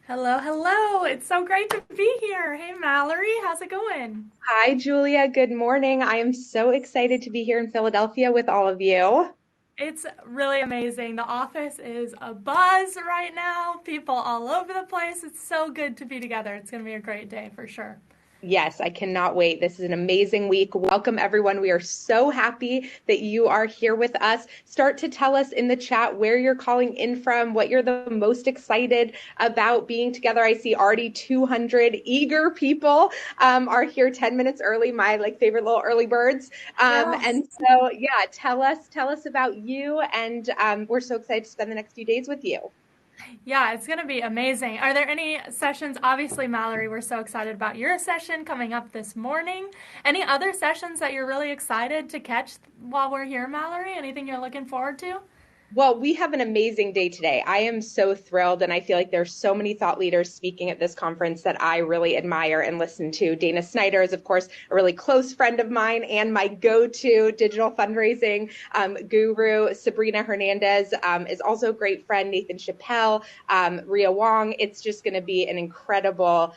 Hello, hello. It's so great to be here. Hey, Mallory, how's it going? Hi, Julia. Good morning. I am so excited to be here in Philadelphia with all of you. It's really amazing. The office is a buzz right now. People all over the place. It's so good to be together. It's going to be a great day for sure. Yes, I cannot wait. This is an amazing week. Welcome, everyone. We are so happy that you are here with us. Start to tell us in the chat where you're calling in from, what you're the most excited about being together. I see already 200 eager people are here 10 minutes early, my favorite little early birds. Yes. And so, yeah, tell us about you. And we're so excited to spend the next few days with you. Yeah, it's going to be amazing. Are there any sessions? Obviously, Mallory, we're so excited about your session coming up this morning. Any other sessions that you're really excited to catch while we're here, Mallory? Anything you're looking forward to? Well, we have an amazing day today. I am so thrilled, and I feel like there's so many thought leaders speaking at this conference that I really admire and listen to. Dana Snyder is, of course, a really close friend of mine and my go-to digital fundraising guru. Sabrina Hernandez is also a great friend. Nathan Chappelle, Ria Wong. It's just going to be an incredible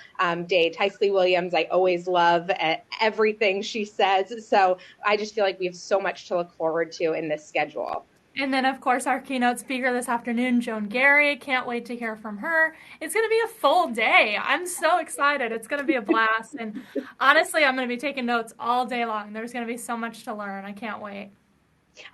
day. Tysley Williams, I always love everything she says. So I just feel like we have so much to look forward to in this schedule. And then, of course, our keynote speaker this afternoon, Joan Gary. Can't wait to hear from her. It's going to be a full day. I'm so excited. It's going to be a blast. And honestly, I'm going to be taking notes all day long. There's going to be so much to learn. I can't wait.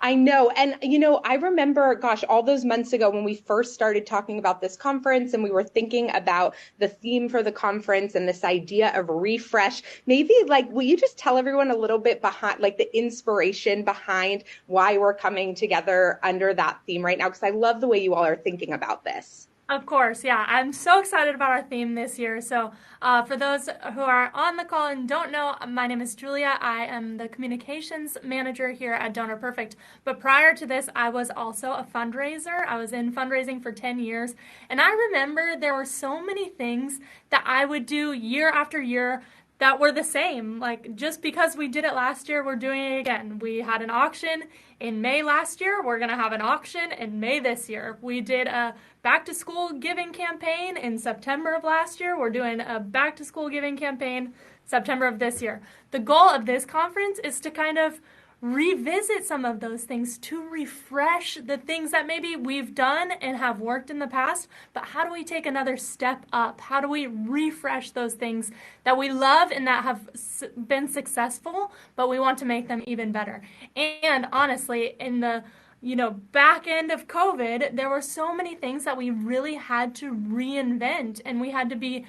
I know. And, I remember, gosh, all those months ago when we first started talking about this conference and we were thinking about the theme for the conference and this idea of refresh. Maybe, will you just tell everyone a little bit behind, the inspiration behind why we're coming together under that theme right now? Because I love the way you all are thinking about this. Of course, yeah. I'm so excited about our theme this year. So, for those who are on the call and don't know, my name is Julia. I am the communications manager here at Donor Perfect. But prior to this, I was also a fundraiser. I was in fundraising for 10 years. And I remember there were so many things that I would do year after year that were the same. Like, just because we did it last year, we're doing it again. We had an auction in May last year. We're going to have an auction in May this year. We did a back to school giving campaign in September of last year. We're doing a back to school giving campaign September of this year. The goal of this conference is to kind of revisit some of those things, to refresh the things that maybe we've done and have worked in the past, but how do we take another step up? How do we refresh those things that we love and that have been successful, but we want to make them even better? And honestly, in the back end of COVID, there were so many things that we really had to reinvent, and we had to be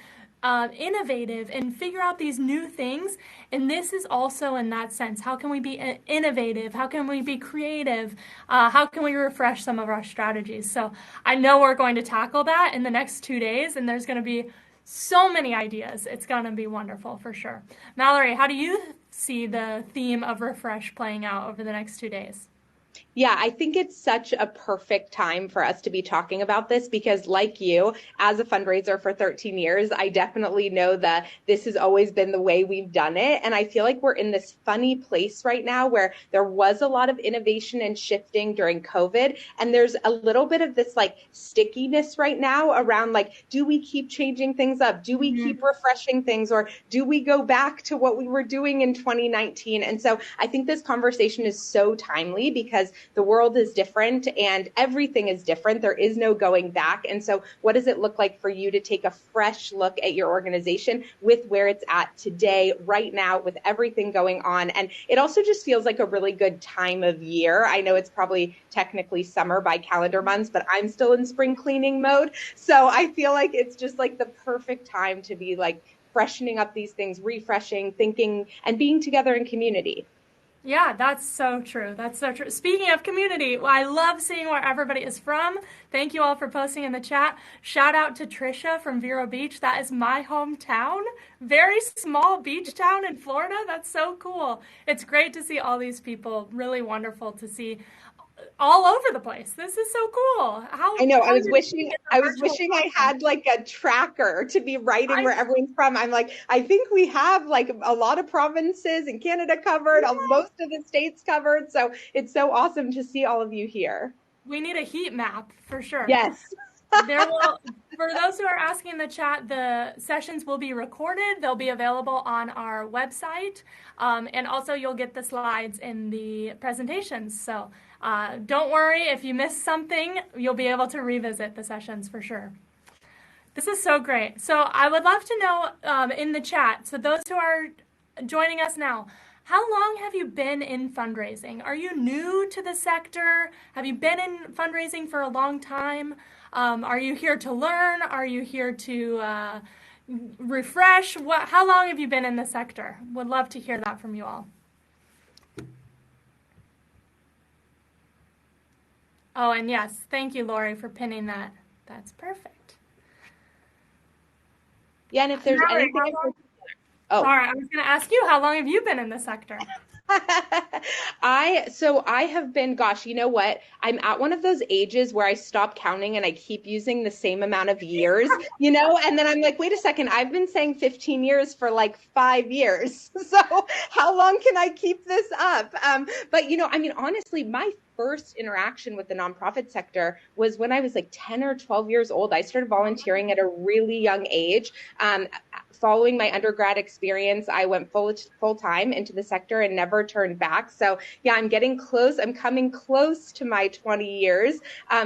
innovative and figure out these new things. And this is also in that sense. How can we be innovative? How can we be creative? How can we refresh some of our strategies? So I know we're going to tackle that in the next 2 days, and there's going to be so many ideas. It's going to be wonderful for sure. Mallory, how do you see the theme of refresh playing out over the next 2 days? Yeah, I think it's such a perfect time for us to be talking about this because, like you, as a fundraiser for 13 years, I definitely know that this has always been the way we've done it. And I feel like we're in this funny place right now where there was a lot of innovation and shifting during COVID. And there's a little bit of this stickiness right now around do we keep changing things up? Do we keep refreshing things? Or do we go back to what we were doing in 2019? And so I think this conversation is so timely because the world is different and everything is different. There is no going back. And so what does it look like for you to take a fresh look at your organization with where it's at today, right now, with everything going on? And it also just feels like a really good time of year. I know it's probably technically summer by calendar months, but I'm still in spring cleaning mode. So I feel like it's just the perfect time to be freshening up these things, refreshing, thinking, and being together in community. Yeah, that's so true. That's so true. Speaking of community, I love seeing where everybody is from. Thank you all for posting in the chat. Shout out to Trisha from Vero Beach. That is my hometown. Very small beach town in Florida. That's so cool. It's great to see all these people. Really wonderful to see all over the place. This is so cool. I know. I How was you're doing wishing it I in a was virtual wishing I conference. had a tracker to be writing I where everyone's from. I'm I think we have a lot of provinces in Canada covered, most of the states covered. So it's so awesome to see all of you here. We need a heat map for sure. Yes. There will, For those who are asking in the chat, the sessions will be recorded. They'll be available on our website. And also you'll get the slides in the presentations. So don't worry if you miss something, you'll be able to revisit the sessions for sure. This is so great. So I would love to know in the chat, so those who are joining us now, how long have you been in fundraising? Are you new to the sector? Have you been in fundraising for a long time? Are you here to learn? Are you here to refresh? How long have you been in the sector? Would love to hear that from you all. Oh, and yes, thank you, Lori, for pinning that. That's perfect. Yeah, and if there's anything... Sorry, I was going to ask you, how long have you been in the sector? I have been, gosh, you know what? I'm at one of those ages where I stop counting and I keep using the same amount of years, and then I'm like, wait a second, I've been saying 15 years for like 5 years. So how long can I keep this up? But, honestly, my first interaction with the nonprofit sector was when I was like 10 or 12 years old. I started volunteering at a really young age. Following my undergrad experience, I went full time into the sector and never turned back. So yeah, I'm getting close. I'm coming close to my 20 years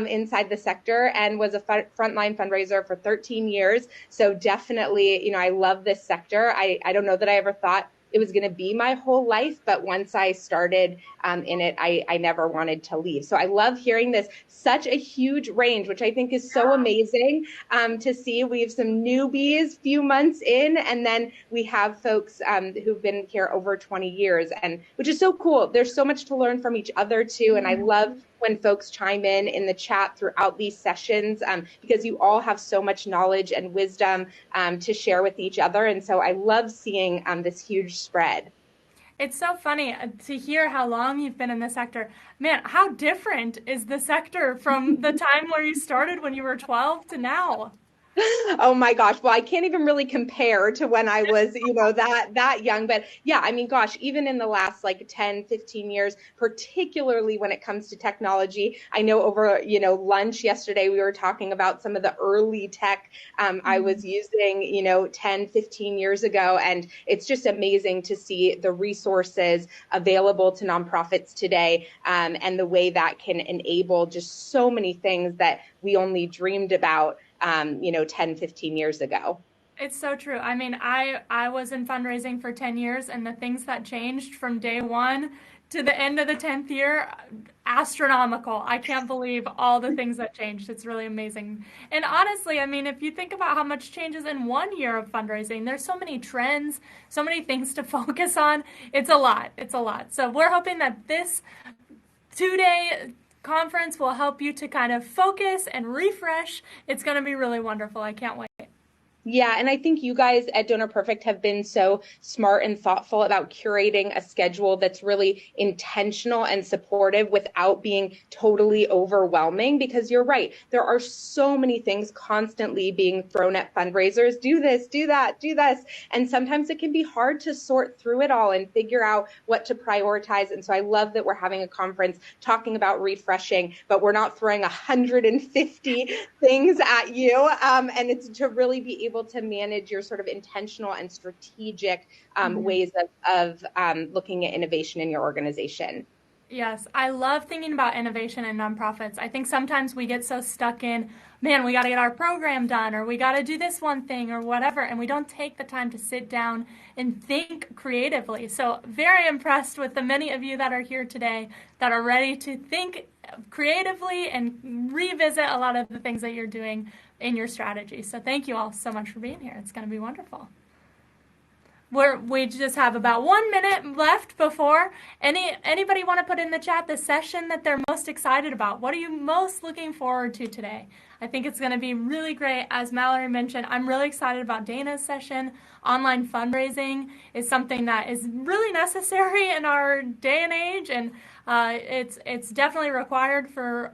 inside the sector, and was a frontline fundraiser for 13 years. So definitely, I love this sector. I don't know that I ever thought it was going to be my whole life, but once I started in it, I never wanted to leave. So I love hearing this, such a huge range, which I think is so amazing to see. We have some newbies few months in, and then we have folks who've been here over 20 years, and which is so cool. There's so much to learn from each other too, and I love when folks chime in the chat throughout these sessions, because you all have so much knowledge and wisdom to share with each other. And so I love seeing this huge spread. It's so funny to hear how long you've been in the sector. Man, how different is the sector from the time where you started when you were 12 to now? Oh my gosh. Well, I can't even really compare to when I was, that young. But yeah, gosh, even in the last like 10, 15 years, particularly when it comes to technology, I know over, lunch yesterday, we were talking about some of the early tech I was using, 10, 15 years ago. And it's just amazing to see the resources available to nonprofits today, and the way that can enable just so many things that we only dreamed about 10, 15 years ago. It's so true. I was in fundraising for 10 years, and the things that changed from day one to the end of the 10th year, astronomical. I can't believe all the things that changed. It's really amazing. And honestly, if you think about how much changes in 1 year of fundraising, there's so many trends, so many things to focus on. It's a lot. It's a lot. So we're hoping that this 2-day conference will help you to kind of focus and refresh. It's going to be really wonderful. I can't wait. Yeah, and I think you guys at Donor Perfect have been so smart and thoughtful about curating a schedule that's really intentional and supportive without being totally overwhelming, because you're right. There are so many things constantly being thrown at fundraisers. Do this, do that, do this. And sometimes it can be hard to sort through it all and figure out what to prioritize. And so I love that we're having a conference talking about refreshing, but we're not throwing 150 things at you. And it's to really be able to manage your sort of intentional and strategic ways of looking at innovation in your organization. Yes, I love thinking about innovation in nonprofits. I think sometimes we get so stuck in, man, we got to get our program done, or we got to do this one thing or whatever, and we don't take the time to sit down and think creatively. So very impressed with the many of you that are here today that are ready to think creatively and revisit a lot of the things that you're doing in your strategy. So thank you all so much for being here. It's going to be wonderful. We just have about 1 minute left before anybody want to put in the chat the session that they're most excited about. What are you most looking forward to today? I think it's going to be really great. As Mallory mentioned, I'm really excited about Dana's session. Online fundraising is something that is really necessary in our day and age, and it's definitely required for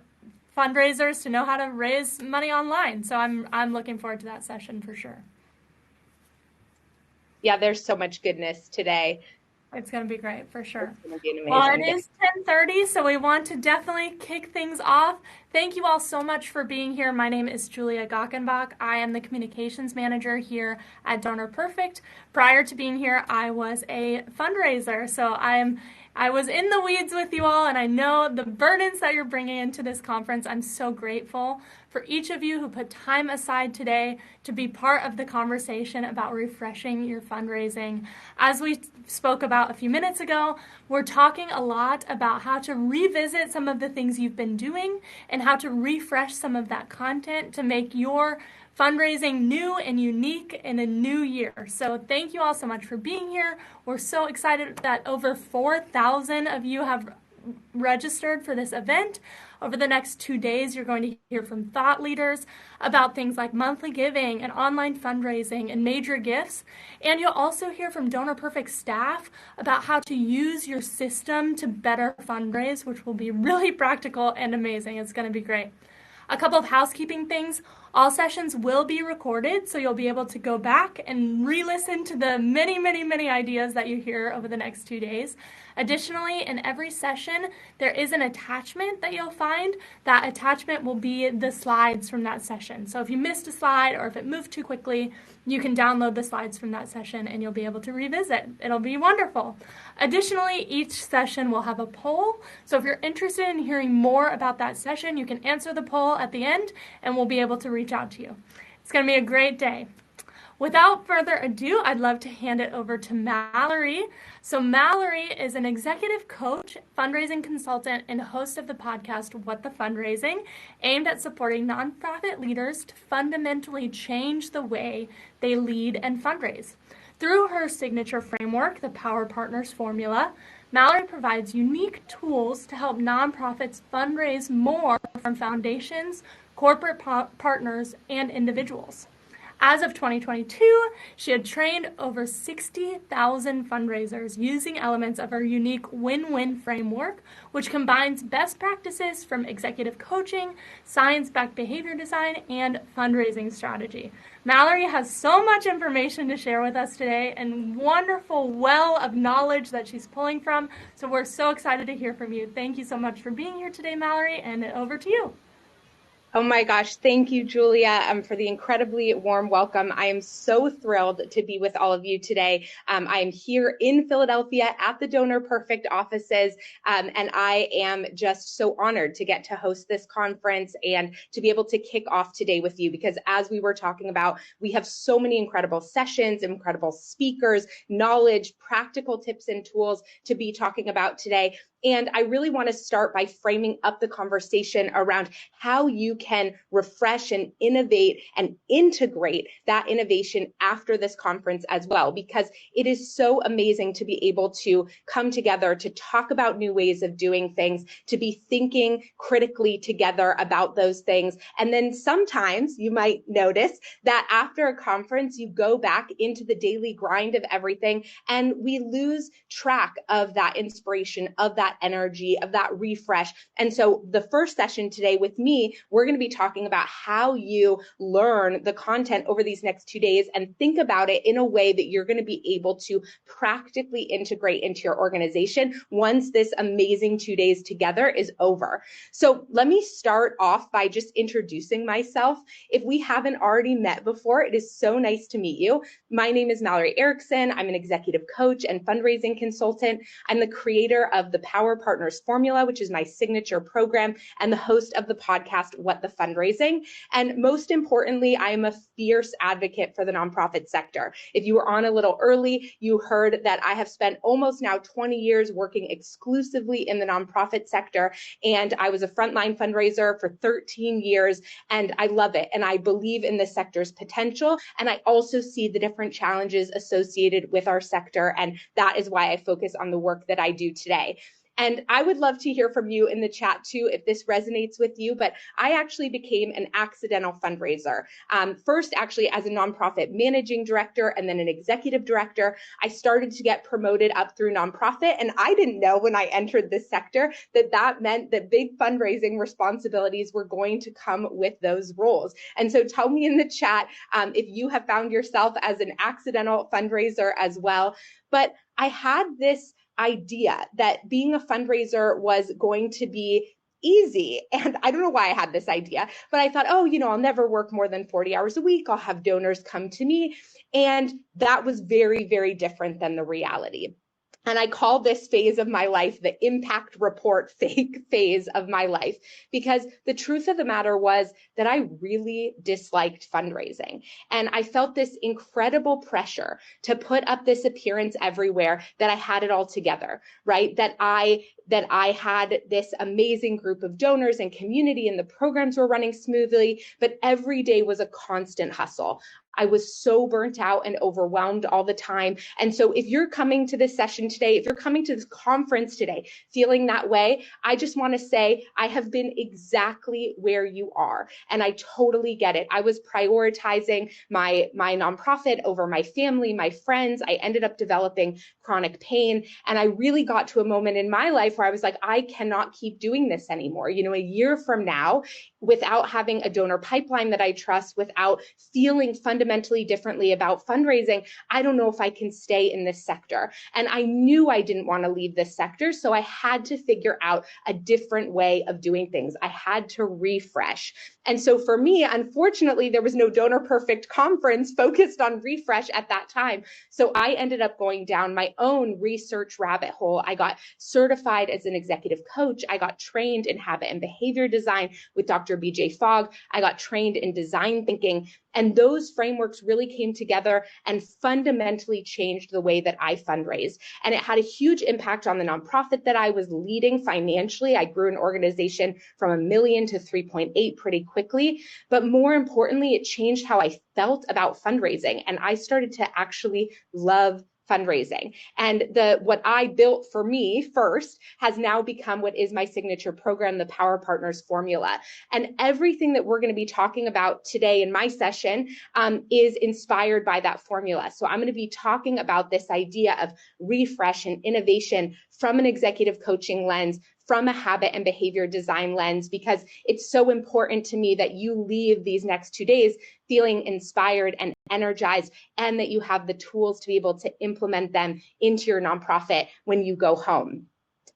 fundraisers to know how to raise money online. So I'm looking forward to that session for sure. Yeah, there's so much goodness today. It's going to be great for sure. It's going to be an Well, it amazing day. is 10:30, so we want to definitely kick things off. Thank you all so much for being here. My name is Julia Gockenbach. I am the communications manager here at Donor Perfect. Prior to being here, I was a fundraiser, so I was in the weeds with you all, and I know the burdens that you're bringing into this conference. I'm so grateful for each of you who put time aside today to be part of the conversation about refreshing your fundraising. As we spoke about a few minutes ago, we're talking a lot about how to revisit some of the things you've been doing and how to refresh some of that content to make your fundraising new and unique in a new year. So thank you all so much for being here. We're so excited that over 4,000 of you have registered for this event. Over the next 2 days, you're going to hear from thought leaders about things like monthly giving and online fundraising and major gifts. And you'll also hear from Donor Perfect staff about how to use your system to better fundraise, which will be really practical and amazing. It's going to be great. A couple of housekeeping things. All sessions will be recorded, so you'll be able to go back and re-listen to the many, many, many ideas that you hear over the next 2 days. Additionally, in every session, there is an attachment that you'll find. That attachment will be the slides from that session. So if you missed a slide or if it moved too quickly, you can download the slides from that session and you'll be able to revisit. It'll be wonderful. Additionally, each session will have a poll. So if you're interested in hearing more about that session, you can answer the poll at the end and we'll be able to reach out to you. It's going to be a great day. Without further ado, I'd love to hand it over to Mallory. So Mallory is an executive coach, fundraising consultant, and host of the podcast, What the Fundraising, aimed at supporting nonprofit leaders to fundamentally change the way they lead and fundraise. Through her signature framework, the Power Partners Formula, Mallory provides unique tools to help nonprofits fundraise more from foundations, corporate partners, and individuals. As of 2022, she had trained over 60,000 fundraisers using elements of her unique win-win framework, which combines best practices from executive coaching, science-backed behavior design, and fundraising strategy. Mallory has so much information to share with us today and wonderful well of knowledge that she's pulling from. So we're so excited to hear from you. Thank you so much for being here today, Mallory, and over to you. Oh my gosh, thank you, Julia, for the incredibly warm welcome. I am so thrilled to be with all of you today. I am here in Philadelphia at the Donor Perfect offices, and I am just so honored to get to host this conference and to be able to kick off today with you, because as we were talking about, we have so many incredible sessions, incredible speakers, knowledge, practical tips and tools to be talking about today. And I really want to start by framing up the conversation around how you can refresh and innovate and integrate that innovation after this conference as well, because it is so amazing to be able to come together to talk about new ways of doing things, to be thinking critically together about those things. And then sometimes you might notice that after a conference, you go back into the daily grind of everything and we lose track of that inspiration, of that energy, of that refresh. And so the first session today with me, we're going to be talking about how you learn the content over these next 2 days and think about it in a way that you're going to be able to practically integrate into your organization once this amazing 2 days together is over. So let me start off by just introducing myself. If we haven't already met before, it is so nice to meet you. My name is Mallory Erickson. I'm an executive coach and fundraising consultant. I'm the creator of the Power Partners Formula, which is my signature program, and the host of the podcast, What the Fundraising. And most importantly, I am a fierce advocate for the nonprofit sector. If you were on a little early, you heard that I have spent almost now 20 years working exclusively in the nonprofit sector. And I was a frontline fundraiser for 13 years, and I love it. And I believe in this sector's potential. And I also see the different challenges associated with our sector. And that is why I focus on the work that I do today. And I would love to hear from you in the chat too, if this resonates with you, but I actually became an accidental fundraiser. First, actually, as a nonprofit managing director and then an executive director, I started to get promoted up through nonprofit. And I didn't know when I entered this sector that that meant that big fundraising responsibilities were going to come with those roles. And so tell me in the chat if you have found yourself as an accidental fundraiser as well. But I had this idea that being a fundraiser was going to be easy. And I don't know why I had this idea, but I thought, oh, I'll never work more than 40 hours a week. I'll have donors come to me. And that was very, very different than the reality. And I call this phase of my life the impact report phase of my life, because the truth of the matter was that I really disliked fundraising. And I felt this incredible pressure to put up this appearance everywhere that I had it all together, right? That I had this amazing group of donors and community and the programs were running smoothly, but every day was a constant hustle. I was so burnt out and overwhelmed all the time. And so if you're coming to this session today, if you're coming to this conference today, feeling that way, I just want to say I have been exactly where you are. And I totally get it. I was prioritizing my nonprofit over my family, my friends. I ended up developing chronic pain. And I really got to a moment in my life where I was like, I cannot keep doing this anymore. A year from now, without having a donor pipeline that I trust, without feeling fundamentally differently about fundraising, I don't know if I can stay in this sector. And I knew I didn't want to leave this sector, so I had to figure out a different way of doing things. I had to refresh. And so for me, unfortunately, there was no Donor Perfect conference focused on refresh at that time. So I ended up going down my own research rabbit hole. I got certified as an executive coach. I got trained in habit and behavior design with Dr. BJ Fogg. I got trained in design thinking. And those frameworks really came together and fundamentally changed the way that I fundraise. And it had a huge impact on the nonprofit that I was leading financially. I grew an organization from $1 million to 3.8 pretty quickly. But more importantly, it changed how I felt about fundraising. And I started to actually love fundraising. And what I built for me first has now become what is my signature program, the Power Partners Formula. And everything that we're going to be talking about today in my session is inspired by that formula. So I'm going to be talking about this idea of refresh and innovation from an executive coaching lens, from a habit and behavior design lens, because it's so important to me that you leave these next 2 days feeling inspired and energized, and that you have the tools to be able to implement them into your nonprofit when you go home.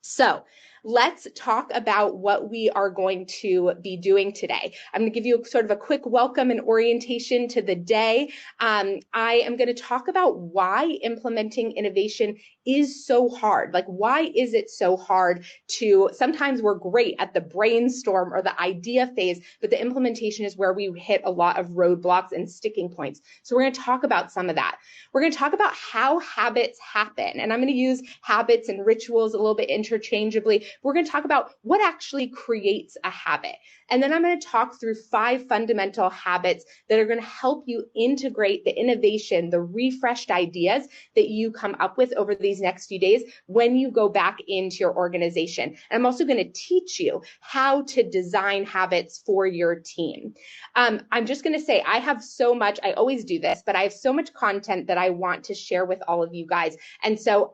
So let's talk about what we are going to be doing today. I'm going to give you sort of a quick welcome and orientation to the day. I am going to talk about why implementing innovation is so hard. Like, why is it so hard to, sometimes we're great at the brainstorm or the idea phase, but the implementation is where we hit a lot of roadblocks and sticking points. So we're going to talk about some of that. We're going to talk about how habits happen. And I'm going to use habits and rituals a little bit interchangeably. We're going to talk about what actually creates a habit. And then I'm going to talk through 5 fundamental habits that are going to help you integrate the innovation, the refreshed ideas that you come up with over these next few days when you go back into your organization. And I'm also going to teach you how to design habits for your team. I'm just going to say, I have so much, I always do this, but I have so much content that I want to share with all of you guys. And so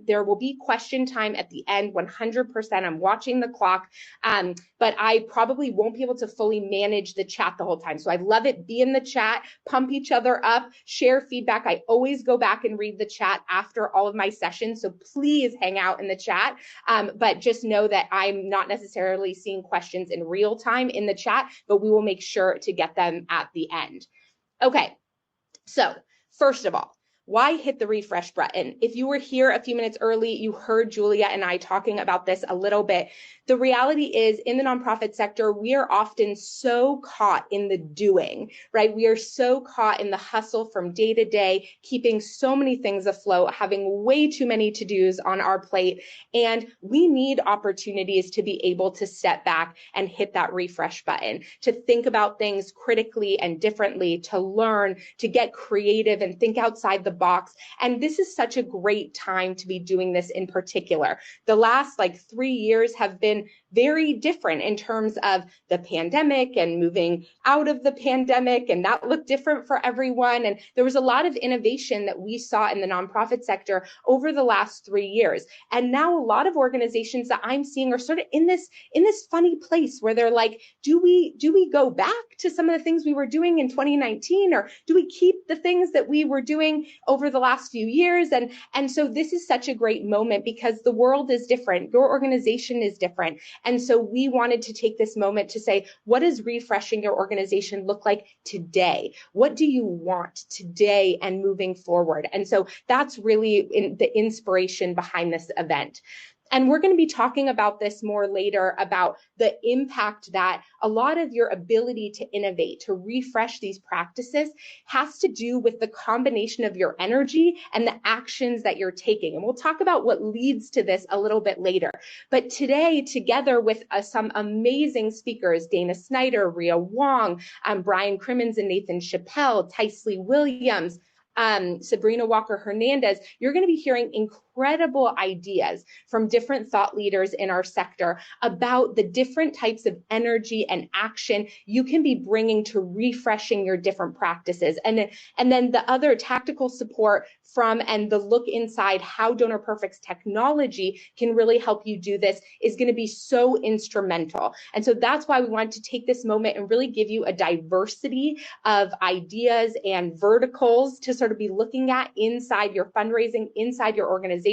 there will be question time at the end, 100%. I'm watching the clock, but I probably won't be able to fully manage the chat the whole time. So I love it. Be in the chat, pump each other up, share feedback. I always go back and read the chat after all of my sessions. So please hang out in the chat. But just know that I'm not necessarily seeing questions in real time in the chat, but we will make sure to get them at the end. Okay, so first of all, why hit the refresh button? If you were here a few minutes early, you heard Julia and I talking about this a little bit. The reality is, in the nonprofit sector, we are often so caught in the doing, right? We are so caught in the hustle from day to day, keeping so many things afloat, having way too many to-dos on our plate. And we need opportunities to be able to step back and hit that refresh button, to think about things critically and differently, to learn, to get creative and think outside the the box. And this is such a great time to be doing this in particular. The last 3 years have been very different in terms of the pandemic and moving out of the pandemic, and that looked different for everyone. And there was a lot of innovation that we saw in the nonprofit sector over the last 3 years. And now a lot of organizations that I'm seeing are sort of in this funny place where they're like, do we go back to some of the things we were doing in 2019, or do we keep the things that we were doing over the last few years? And so this is such a great moment because the world is different, your organization is different. And so we wanted to take this moment to say, what does refreshing your organization look like today? What do you want today and moving forward? And so that's really the inspiration behind this event. And we're going to be talking about this more later, about the impact that a lot of your ability to innovate, to refresh these practices, has to do with the combination of your energy and the actions that you're taking. And we'll talk about what leads to this a little bit later. But today, together with some amazing speakers, Dana Snyder, Rhea Wong, Brian Crimmins and Nathan Chappelle, Tysley Williams, Sabrina Walker Hernandez, you're going to be hearing incredible ideas from different thought leaders in our sector about the different types of energy and action you can be bringing to refreshing your different practices. And then the other tactical support from and the look inside how Donor Perfect's technology can really help you do this is going to be so instrumental. And so that's why we wanted to take this moment and really give you a diversity of ideas and verticals to sort of be looking at inside your fundraising, inside your organization.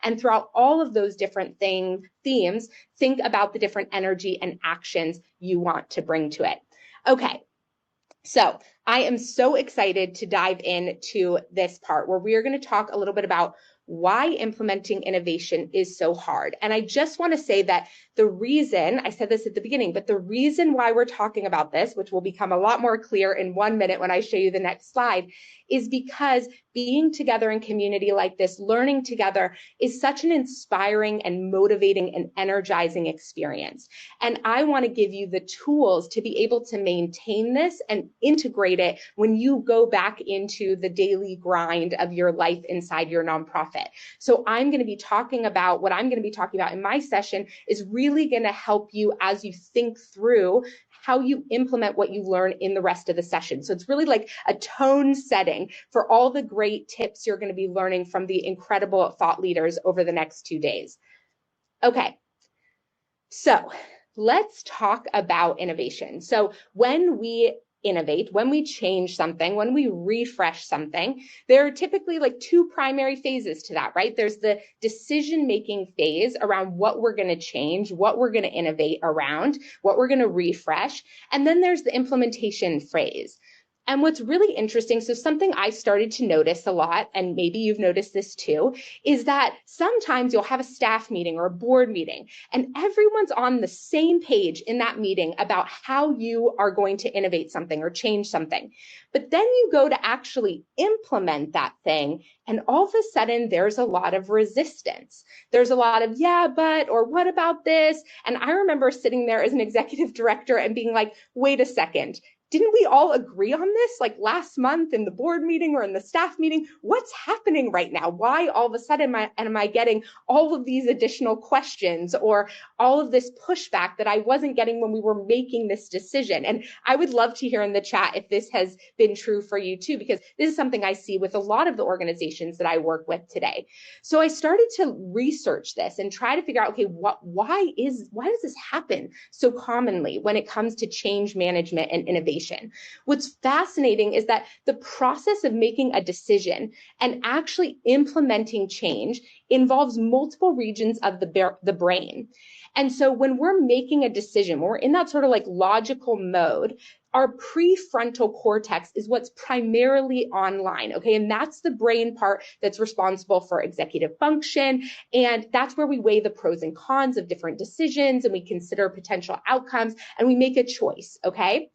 And throughout all of those different themes, think about the different energy and actions you want to bring to it. Okay. So I am so excited to dive into this part where we are going to talk a little bit about why implementing innovation is so hard. And I just want to say that the reason, I said this at the beginning, but the reason why we're talking about this, which will become a lot more clear in 1 minute when I show you the next slide, is because being together in community like this, learning together, is such an inspiring and motivating and energizing experience. And I want to give you the tools to be able to maintain this and integrate it when you go back into the daily grind of your life inside your nonprofit. So I'm going to be talking about, what I'm going to be talking about in my session is really going to help you as you think through how you implement what you learn in the rest of the session. So it's really like a tone setting for all the great tips you're going to be learning from the incredible thought leaders over the next 2 days. Okay, so let's talk about innovation. So when we innovate, when we change something, when we refresh something, there are typically like two primary phases to that, right? There's the decision-making phase around what we're going to change, what we're going to innovate around, what we're going to refresh. And then there's the implementation phase. And what's really interesting, so something I started to notice a lot, and maybe you've noticed this too, is that sometimes you'll have a staff meeting or a board meeting, and everyone's on the same page in that meeting about how you are going to innovate something or change something. But then you go to actually implement that thing, and all of a sudden there's a lot of resistance. There's a lot of, yeah, but, or what about this? And I remember sitting there as an executive director and being like, wait a second. Didn't we all agree on this like last month in the board meeting or in the staff meeting? What's happening right now? Why all of a sudden am I getting all of these additional questions or all of this pushback that I wasn't getting when we were making this decision? And I would love to hear in the chat if this has been true for you too, because this is something I see with a lot of the organizations that I work with today. So I started to research this and try to figure out, okay, why does this happen so commonly when it comes to change management and innovation? What's fascinating is that the process of making a decision and actually implementing change involves multiple regions of the brain. And so when we're making a decision, when we're in that sort of like logical mode, our prefrontal cortex is what's primarily online, okay? And that's the brain part that's responsible for executive function. And that's where we weigh the pros and cons of different decisions and we consider potential outcomes and we make a choice, okay?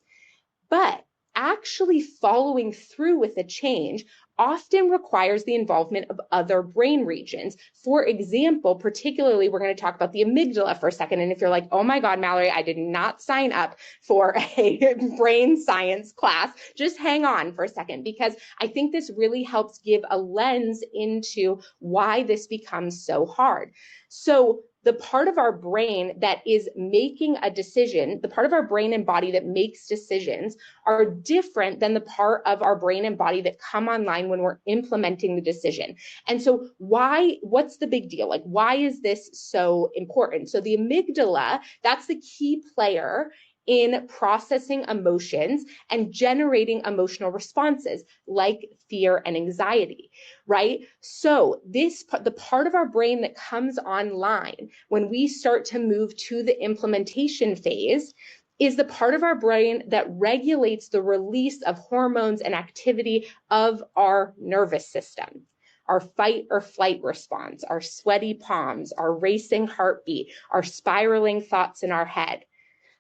But actually following through with a change, often requires the involvement of other brain regions. For example, particularly, we're going to talk about the amygdala for a second. And if you're like, oh my God, Mallory, I did not sign up for a brain science class, just hang on for a second, because I think this really helps give a lens into why this becomes so hard. So the part of our brain that is making a decision, the part of our brain and body that makes decisions, are different than the part of our brain and body that come online when we're implementing the decision. And so what's the big deal? Like, why is this so important? So the amygdala, that's the key player in processing emotions and generating emotional responses like fear and anxiety, right? So the part of our brain that comes online when we start to move to the implementation phase is the part of our brain that regulates the release of hormones and activity of our nervous system. Our fight or flight response, our sweaty palms, our racing heartbeat, our spiraling thoughts in our head.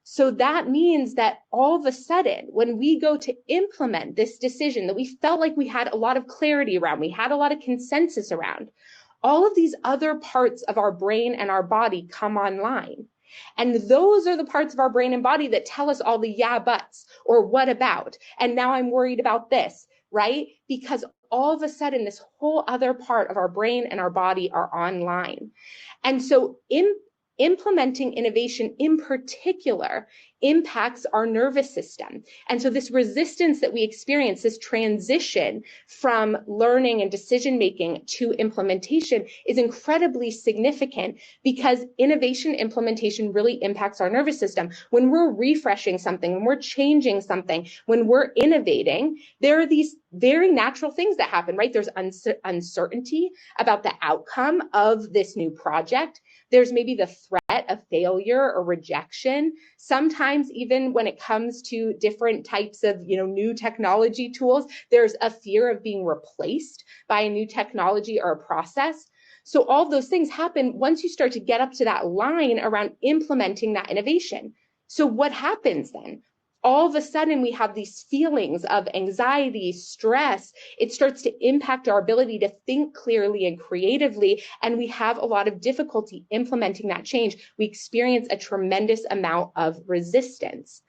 So that means that all of a sudden, when we go to implement this decision that we felt like we had a lot of clarity around, we had a lot of consensus around, all of these other parts of our brain and our body come online. And those are the parts of our brain and body that tell us all the yeah buts or what about, and now I'm worried about this, right? Because all of a sudden, this whole other part of our brain and our body are online. And so implementing innovation in particular impacts our nervous system. And so this resistance that we experience, this transition from learning and decision making to implementation, is incredibly significant because innovation implementation really impacts our nervous system. When we're refreshing something, when we're changing something, when we're innovating, there are these very natural things that happen, right? There's uncertainty about the outcome of this new project. There's maybe the threat of failure or rejection. Sometimes even when it comes to different types of, new technology tools, there's a fear of being replaced by a new technology or a process. So all of those things happen once you start to get up to that line around implementing that innovation. So what happens then? All of a sudden, we have these feelings of anxiety, stress. It starts to impact our ability to think clearly and creatively, and we have a lot of difficulty implementing that change. We experience a tremendous amount of resistance.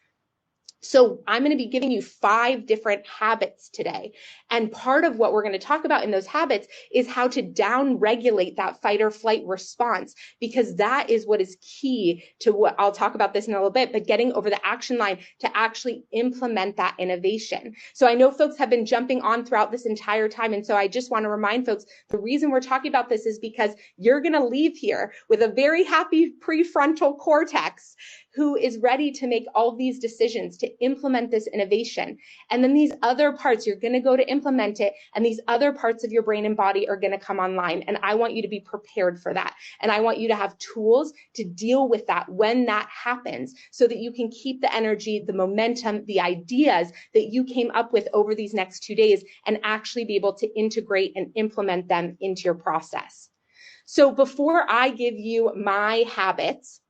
So I'm going to be giving you 5 different habits today. And part of what we're going to talk about in those habits is how to down-regulate that fight or flight response, because that is what is key to what I'll talk about this in a little bit, but getting over the action line to actually implement that innovation. So I know folks have been jumping on throughout this entire time. And so I just want to remind folks, the reason we're talking about this is because you're going to leave here with a very happy prefrontal cortex who is ready to make all these decisions to implement this innovation. And then these other parts, you're going to go to implement it, and these other parts of your brain and body are going to come online. And I want you to be prepared for that. And I want you to have tools to deal with that when that happens, so that you can keep the energy, the momentum, the ideas that you came up with over these next 2 days and actually be able to integrate and implement them into your process. So before I give you my habits,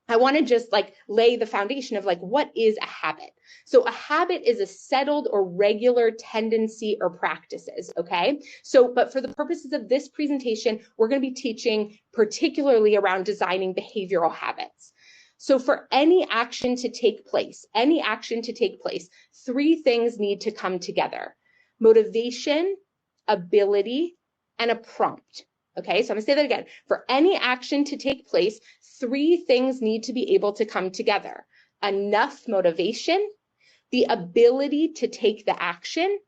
I want to just lay the foundation of what is a habit. So a habit is a settled or regular tendency or practices, okay? So, but for the purposes of this presentation, we're going to be teaching particularly around designing behavioral habits. So for any action to take place, 3 things need to come together: motivation, ability, and a prompt. Okay, so I'm gonna say that again. For any action to take place, 3 things need to be able to come together: enough motivation, the ability to take the action,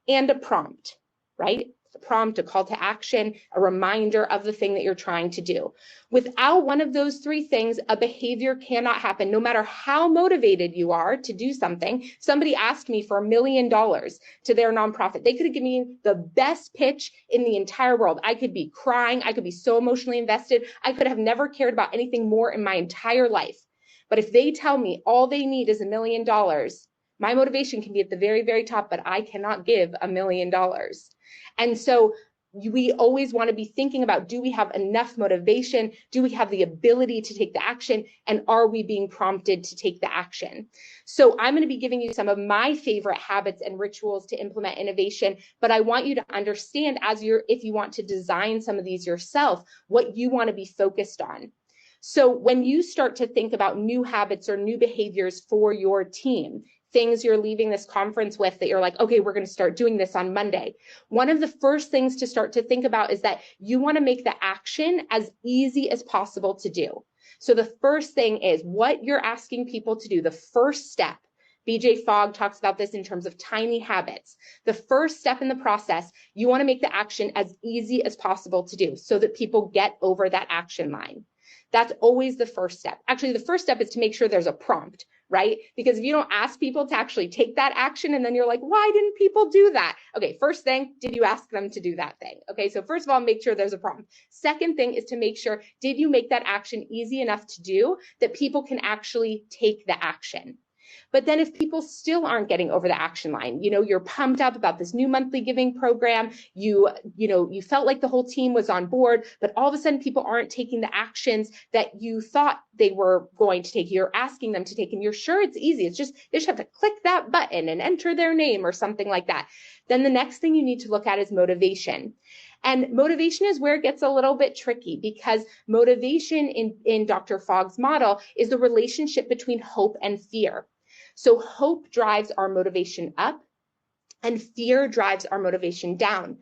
and a prompt, right? A prompt, a call to action, a reminder of the thing that you're trying to do. Without one of those 3 things, a behavior cannot happen. No matter how motivated you are to do something. Somebody asked me for $1 million to their nonprofit. They could have given me the best pitch in the entire world. I could be crying. I could be so emotionally invested. I could have never cared about anything more in my entire life. But if they tell me all they need is $1 million, my motivation can be at the very, very top, but I cannot give $1 million. And so we always want to be thinking about, do we have enough motivation? Do we have the ability to take the action? And are we being prompted to take the action? So I'm going to be giving you some of my favorite habits and rituals to implement innovation, but I want you to understand if you want to design some of these yourself, what you want to be focused on. So when you start to think about new habits or new behaviors for your team, things you're leaving this conference with that you're like, okay, we're going to start doing this on Monday. One of the first things to start to think about is that you want to make the action as easy as possible to do. So the first thing is what you're asking people to do. The first step, BJ Fogg talks about this in terms of tiny habits. The first step in the process, you want to make the action as easy as possible to do so that people get over that action line. That's always the first step. Actually, the first step is to make sure there's a prompt, right? Because if you don't ask people to actually take that action and then you're like, why didn't people do that? Okay, first thing, did you ask them to do that thing? Okay, so first of all, make sure there's a prompt. Second thing is to make sure, did you make that action easy enough to do that people can actually take the action? But then if people still aren't getting over the action line, you're pumped up about this new monthly giving program, you felt like the whole team was on board, but all of a sudden people aren't taking the actions that you thought they were going to take. You're asking them to take, and you're sure it's easy. It's just, they just have to click that button and enter their name or something like that. Then the next thing you need to look at is motivation. And motivation is where it gets a little bit tricky, because motivation in Dr. Fogg's model is the relationship between hope and fear. So hope drives our motivation up and fear drives our motivation down.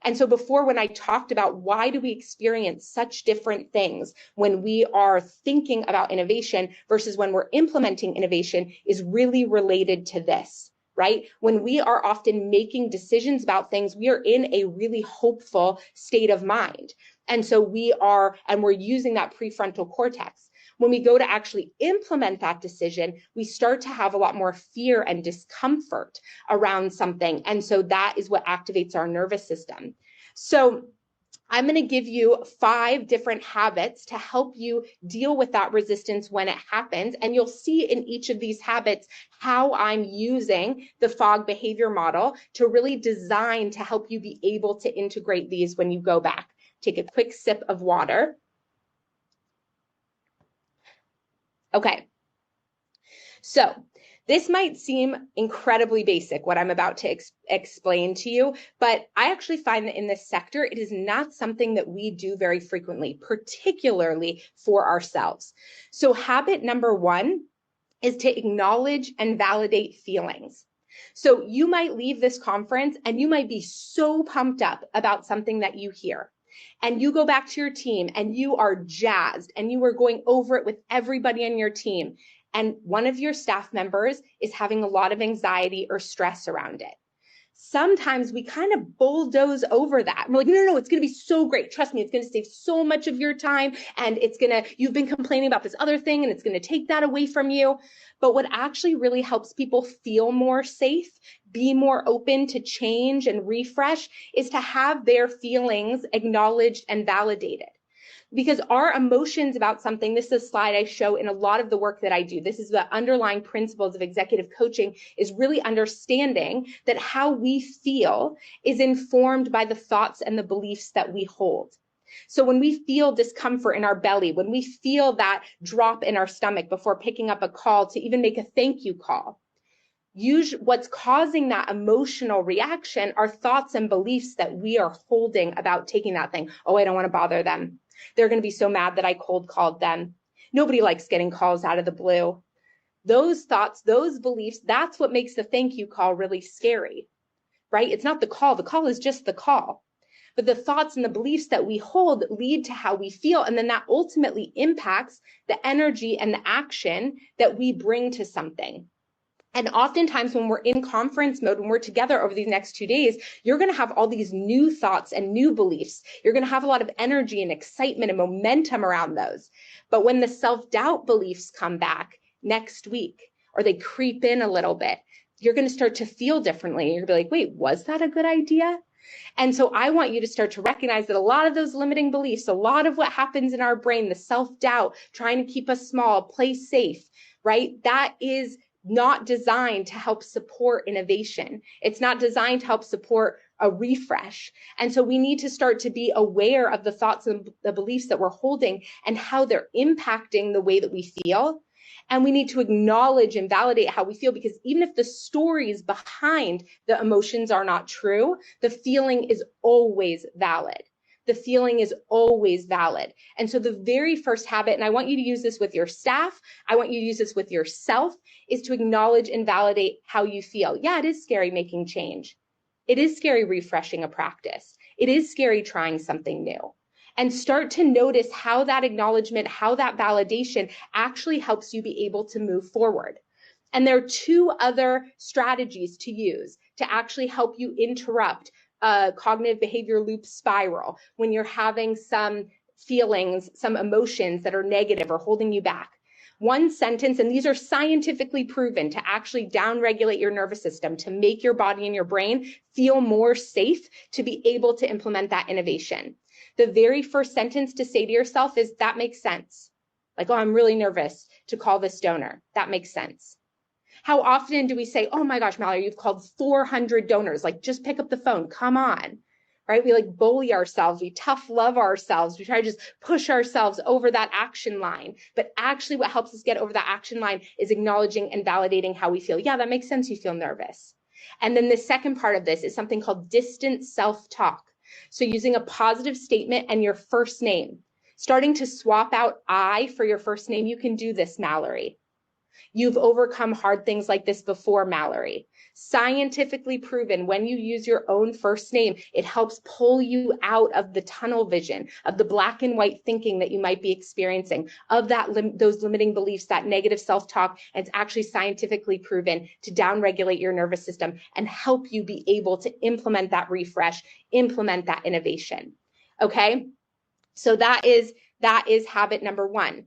And so before, when I talked about why do we experience such different things when we are thinking about innovation versus when we're implementing innovation, is really related to this, right? When we are often making decisions about things, we are in a really hopeful state of mind. And so we're using that prefrontal cortex. When we go to actually implement that decision, we start to have a lot more fear and discomfort around something. And so that is what activates our nervous system. So I'm going to give you 5 different habits to help you deal with that resistance when it happens. And you'll see in each of these habits how I'm using the Fogg behavior model to really design to help you be able to integrate these when you go back. Take a quick sip of water. Okay, so this might seem incredibly basic, what I'm about to explain to you, but I actually find that in this sector, it is not something that we do very frequently, particularly for ourselves. So habit number 1 is to acknowledge and validate feelings. So you might leave this conference and you might be so pumped up about something that you hear. And you go back to your team and you are jazzed and you are going over it with everybody on your team. And one of your staff members is having a lot of anxiety or stress around it. Sometimes we kind of bulldoze over that. We're like, no, it's going to be so great. Trust me, it's going to save so much of your time. And you've been complaining about this other thing and it's going to take that away from you. But what actually really helps people feel more safe, be more open to change and refresh, is to have their feelings acknowledged and validated. Because our emotions about something, this is a slide I show in a lot of the work that I do. This is the underlying principles of executive coaching, is really understanding that how we feel is informed by the thoughts and the beliefs that we hold. So when we feel discomfort in our belly, when we feel that drop in our stomach before picking up a call to even make a thank you call, usually what's causing that emotional reaction are thoughts and beliefs that we are holding about taking that thing. Oh, I don't want to bother them. They're going to be so mad that I cold called them. Nobody likes getting calls out of the blue. Those thoughts, those beliefs, that's what makes the thank you call really scary, right? It's not the call. The call is just the call. But the thoughts and the beliefs that we hold lead to how we feel. And then that ultimately impacts the energy and the action that we bring to something. And oftentimes when we're in conference mode, when we're together over these next 2 days, you're going to have all these new thoughts and new beliefs. You're going to have a lot of energy and excitement and momentum around those. But when the self-doubt beliefs come back next week, or they creep in a little bit, you're going to start to feel differently. You're going to be like, wait, was that a good idea? And so I want you to start to recognize that a lot of those limiting beliefs, a lot of what happens in our brain, the self-doubt, trying to keep us small, play safe, right? That is not designed to help support innovation. It's not designed to help support a refresh. And so we need to start to be aware of the thoughts and the beliefs that we're holding and how they're impacting the way that we feel. And we need to acknowledge and validate how we feel, because even if the stories behind the emotions are not true, the feeling is always valid. The feeling is always valid. And so the very first habit, and I want you to use this with your staff, I want you to use this with yourself, is to acknowledge and validate how you feel. Yeah, it is scary making change. It is scary refreshing a practice. It is scary trying something new. And start to notice how that acknowledgement, how that validation actually helps you be able to move forward. And there are two other strategies to use to actually help you interrupt a cognitive behavior loop spiral when you're having some feelings, some emotions that are negative or holding you back. One sentence, and these are scientifically proven to actually downregulate your nervous system, to make your body and your brain feel more safe to be able to implement that innovation. The very first sentence to say to yourself is, that makes sense. Like, oh, I'm really nervous to call this donor. That makes sense. How often do we say, oh my gosh, Mallory, you've called 400 donors. Like, just pick up the phone. Come on. Right? We like bully ourselves. We tough love ourselves. We try to just push ourselves over that action line. But actually what helps us get over that action line is acknowledging and validating how we feel. Yeah, that makes sense. You feel nervous. And then the second part of this is something called distant self-talk. So using a positive statement and your first name, starting to swap out I for your first name. You can do this, Mallory. You've overcome hard things like this before, Mallory. Scientifically proven, when you use your own first name, it helps pull you out of the tunnel vision, of the black and white thinking that you might be experiencing, of that those limiting beliefs, that negative self-talk. And it's actually scientifically proven to downregulate your nervous system and help you be able to implement that refresh, implement that innovation. Okay? So that is habit number one.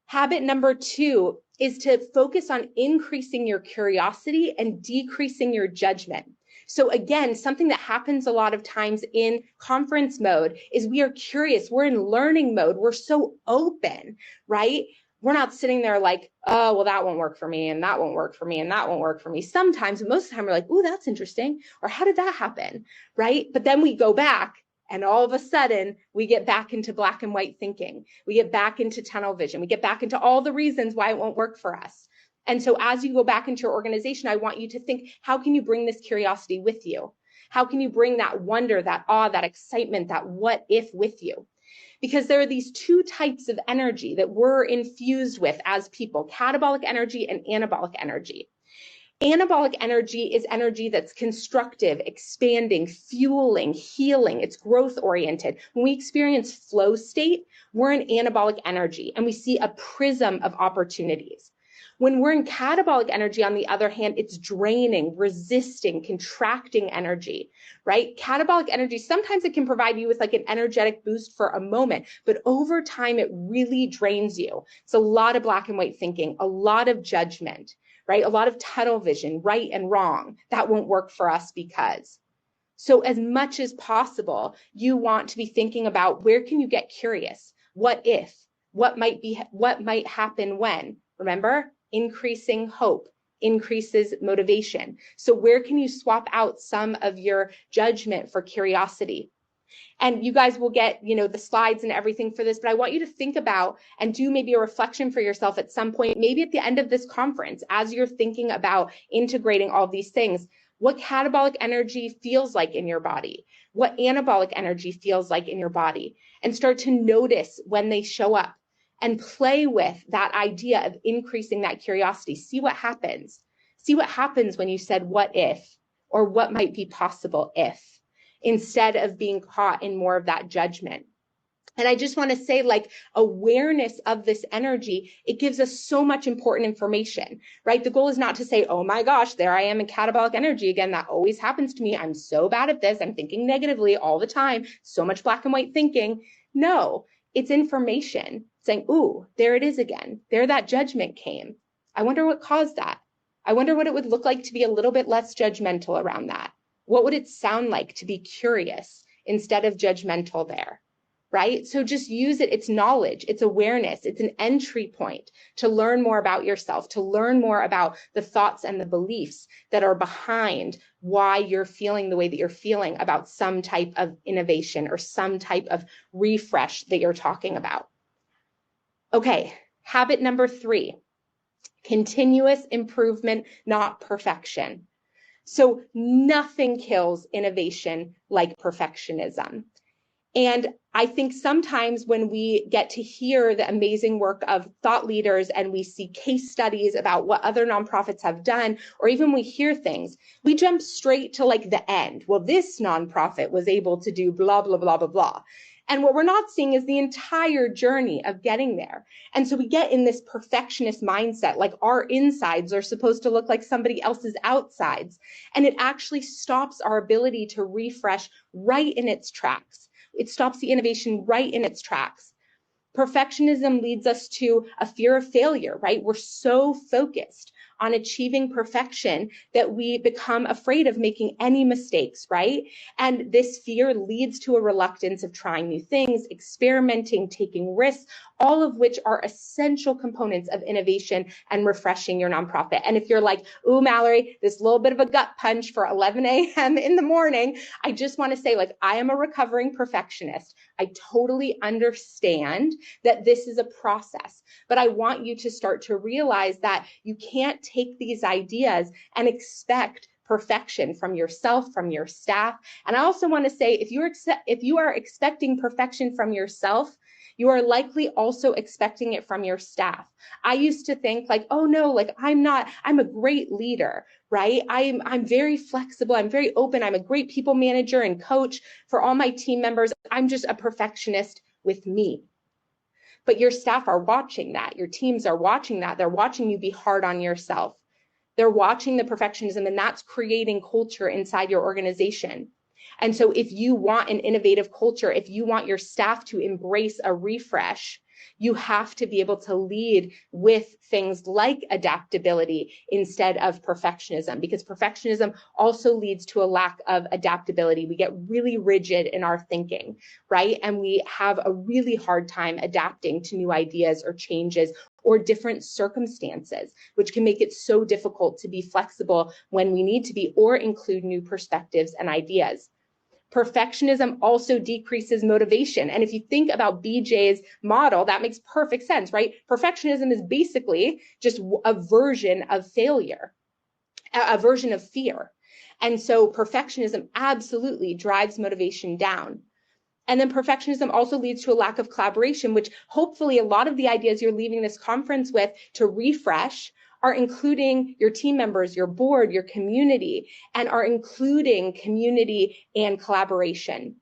Habit number two is to focus on increasing your curiosity and decreasing your judgment. So again, something that happens a lot of times in conference mode is we are curious. We're in learning mode. We're so open, right? We're not sitting there like, oh, well, that won't work for me, and that won't work for me, and that won't work for me. Sometimes, but most of the time, we're like, oh, that's interesting. Or how did that happen, right? But then we go back, and all of a sudden, we get back into black and white thinking. We get back into tunnel vision. We get back into all the reasons why it won't work for us. And so as you go back into your organization, I want you to think, how can you bring this curiosity with you? How can you bring that wonder, that awe, that excitement, that what if with you? Because there are these two types of energy that we're infused with as people, catabolic energy and anabolic energy. Anabolic energy is energy that's constructive, expanding, fueling, healing. It's growth oriented. When we experience flow state, we're in anabolic energy and we see a prism of opportunities. When we're in catabolic energy, on the other hand, it's draining, resisting, contracting energy, right? Catabolic energy, sometimes it can provide you with like an energetic boost for a moment, but over time, it really drains you. It's a lot of black and white thinking, a lot of judgment, right? A lot of tunnel vision, right and wrong. That won't work for us because. So as much as possible, you want to be thinking about, where can you get curious? What if? What might happen when? Remember, increasing hope increases motivation. So where can you swap out some of your judgment for curiosity? And you guys will get, the slides and everything for this, but I want you to think about and do maybe a reflection for yourself at some point, maybe at the end of this conference, as you're thinking about integrating all these things, what catabolic energy feels like in your body, what anabolic energy feels like in your body, and start to notice when they show up and play with that idea of increasing that curiosity. See what happens. See what happens when you said, what if, or what might be possible if, instead of being caught in more of that judgment. And I just want to say, like, awareness of this energy, it gives us so much important information, right? The goal is not to say, oh my gosh, there I am in catabolic energy again. That always happens to me. I'm so bad at this. I'm thinking negatively all the time. So much black and white thinking. No, it's information saying, ooh, there it is again. There that judgment came. I wonder what caused that. I wonder what it would look like to be a little bit less judgmental around that. What would it sound like to be curious instead of judgmental there? right? So just use it. It's knowledge, it's awareness, it's an entry point to learn more about yourself, to learn more about the thoughts and the beliefs that are behind why you're feeling the way that you're feeling about some type of innovation or some type of refresh that you're talking about. Okay, habit number 3, continuous improvement, not perfection. So nothing kills innovation like perfectionism. And I think sometimes when we get to hear the amazing work of thought leaders and we see case studies about what other nonprofits have done, or even we hear things, we jump straight to like the end. Well, this nonprofit was able to do blah, blah, blah, blah, blah. And what we're not seeing is the entire journey of getting there. And so we get in this perfectionist mindset, like our insides are supposed to look like somebody else's outsides. And it actually stops our ability to refresh right in its tracks. It stops the innovation right in its tracks. Perfectionism leads us to a fear of failure, right? We're so focused on achieving perfection that we become afraid of making any mistakes, right? And this fear leads to a reluctance of trying new things, experimenting, taking risks, all of which are essential components of innovation and refreshing your nonprofit. And if you're like, ooh, Mallory, this little bit of a gut punch for 11 a.m. in the morning, I just want to say, like, I am a recovering perfectionist. I totally understand that this is a process, but I want you to start to realize that you can't take these ideas and expect perfection from yourself, from your staff. And I also want to say, if you are expecting perfection from yourself, you are likely also expecting it from your staff. I used to think like, oh no, like I'm a great leader, right? I'm very flexible. I'm very open. I'm a great people manager and coach for all my team members. I'm just a perfectionist with me. But your staff are watching that. Your teams are watching that. They're watching you be hard on yourself. They're watching the perfectionism, and that's creating culture inside your organization. And so if you want an innovative culture, if you want your staff to embrace a refresh, you have to be able to lead with things like adaptability instead of perfectionism, because perfectionism also leads to a lack of adaptability. We get really rigid in our thinking, right? And we have a really hard time adapting to new ideas or changes or different circumstances, which can make it so difficult to be flexible when we need to be or include new perspectives and ideas. Perfectionism also decreases motivation. And if you think about BJ's model, that makes perfect sense, right? Perfectionism is basically just a version of failure, a version of fear. And so perfectionism absolutely drives motivation down. And then perfectionism also leads to a lack of collaboration, which hopefully a lot of the ideas you're leaving this conference with to refresh are including your team members, your board, your community, and are including community and collaboration.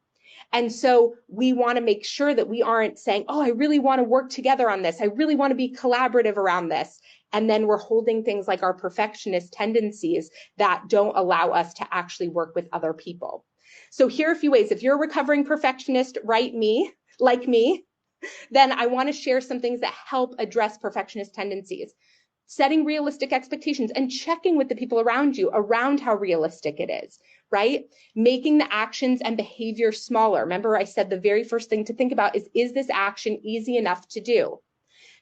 And so we want to make sure that we aren't saying, oh, I really want to work together on this. I really want to be collaborative around this. And then we're holding things like our perfectionist tendencies that don't allow us to actually work with other people. So here are a few ways. If you're a recovering perfectionist, like me, then I want to share some things that help address perfectionist tendencies. Setting realistic expectations and checking with the people around you around how realistic it is, right? Making the actions and behavior smaller. Remember, I said the very first thing to think about is this action easy enough to do?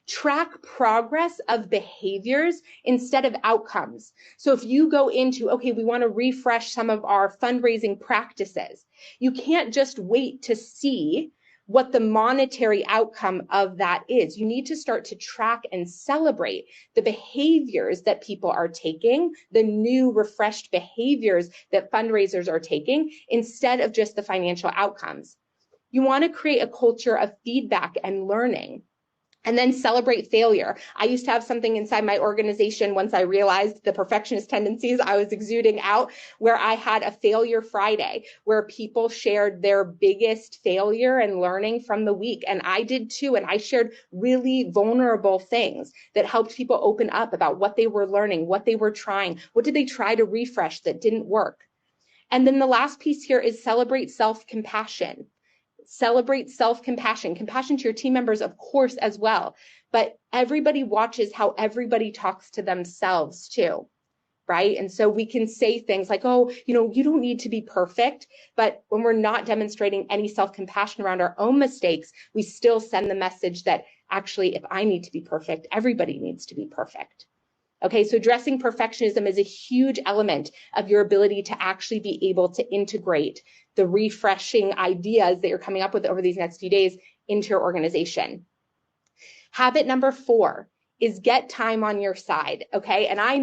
Track progress of behaviors instead of outcomes. So if you go into, okay, we want to refresh some of our fundraising practices, you can't just wait to see what the monetary outcome of that is. You need to start to track and celebrate the behaviors that people are taking, the new refreshed behaviors that fundraisers are taking, instead of just the financial outcomes. You want to create a culture of feedback and learning. And then celebrate failure. I used to have something inside my organization once I realized the perfectionist tendencies I was exuding out, where I had a failure Friday, where people shared their biggest failure and learning from the week. And I did too. And I shared really vulnerable things that helped people open up about what they were learning, what they were trying, what did they try to refresh that didn't work. And then the last piece here is celebrate self-compassion. Celebrate self-compassion, compassion to your team members, of course, as well. But everybody watches how everybody talks to themselves too, right? And so we can say things like, oh, you don't need to be perfect. But when we're not demonstrating any self-compassion around our own mistakes, we still send the message that actually, if I need to be perfect, everybody needs to be perfect. Okay, so addressing perfectionism is a huge element of your ability to actually be able to integrate the refreshing ideas that you're coming up with over these next few days into your organization. Habit number 4 is get time on your side, okay? And I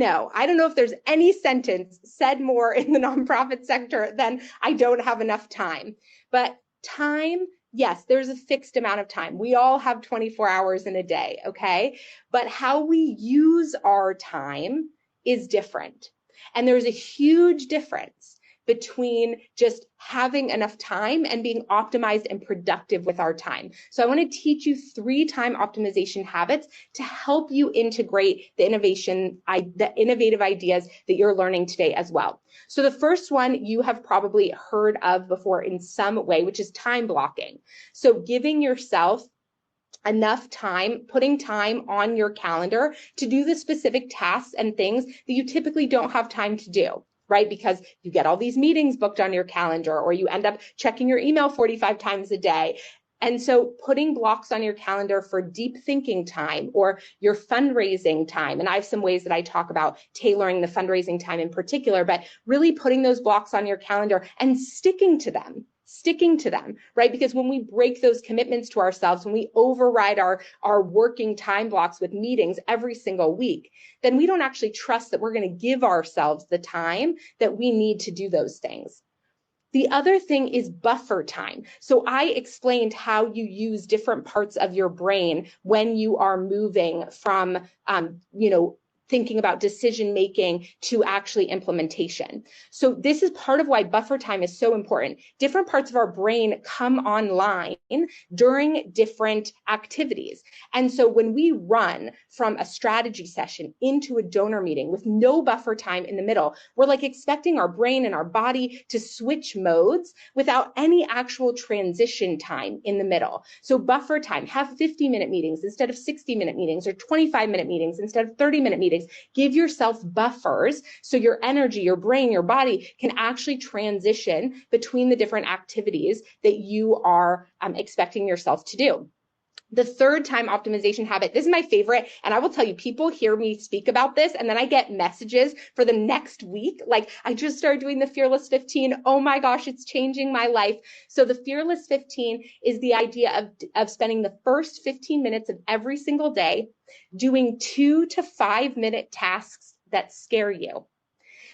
don't know if there's any sentence said more in the nonprofit sector than I don't have enough time. But time, yes, there's a fixed amount of time. We all have 24 hours in a day, okay? But how we use our time is different. And there's a huge difference between just having enough time and being optimized and productive with our time. So I want to teach you 3 time optimization habits to help you integrate the innovative ideas that you're learning today as well. So the first one you have probably heard of before in some way, which is time blocking. So giving yourself enough time, putting time on your calendar to do the specific tasks and things that you typically don't have time to do, right? Because you get all these meetings booked on your calendar, or you end up checking your email 45 times a day. And so putting blocks on your calendar for deep thinking time or your fundraising time, and I have some ways that I talk about tailoring the fundraising time in particular, but really putting those blocks on your calendar and sticking to them, right? Because when we break those commitments to ourselves, when we override our working time blocks with meetings every single week, then we don't actually trust that we're going to give ourselves the time that we need to do those things. The other thing is buffer time. So I explained how you use different parts of your brain when you are moving from, thinking about decision making to actually implementation. So this is part of why buffer time is so important. Different parts of our brain come online during different activities. And so when we run from a strategy session into a donor meeting with no buffer time in the middle, we're like expecting our brain and our body to switch modes without any actual transition time in the middle. So buffer time, have 50-minute meetings instead of 60-minute meetings, or 25-minute meetings instead of 30-minute meetings. Give yourself buffers so your energy, your brain, your body can actually transition between the different activities that you are expecting yourself to do. The third time optimization habit, this is my favorite, and I will tell you, people hear me speak about this, and then I get messages for the next week. Like, I just started doing the Fearless 15. Oh my gosh, it's changing my life. So the Fearless 15 is the idea of spending the first 15 minutes of every single day doing 2 to 5 minute tasks that scare you.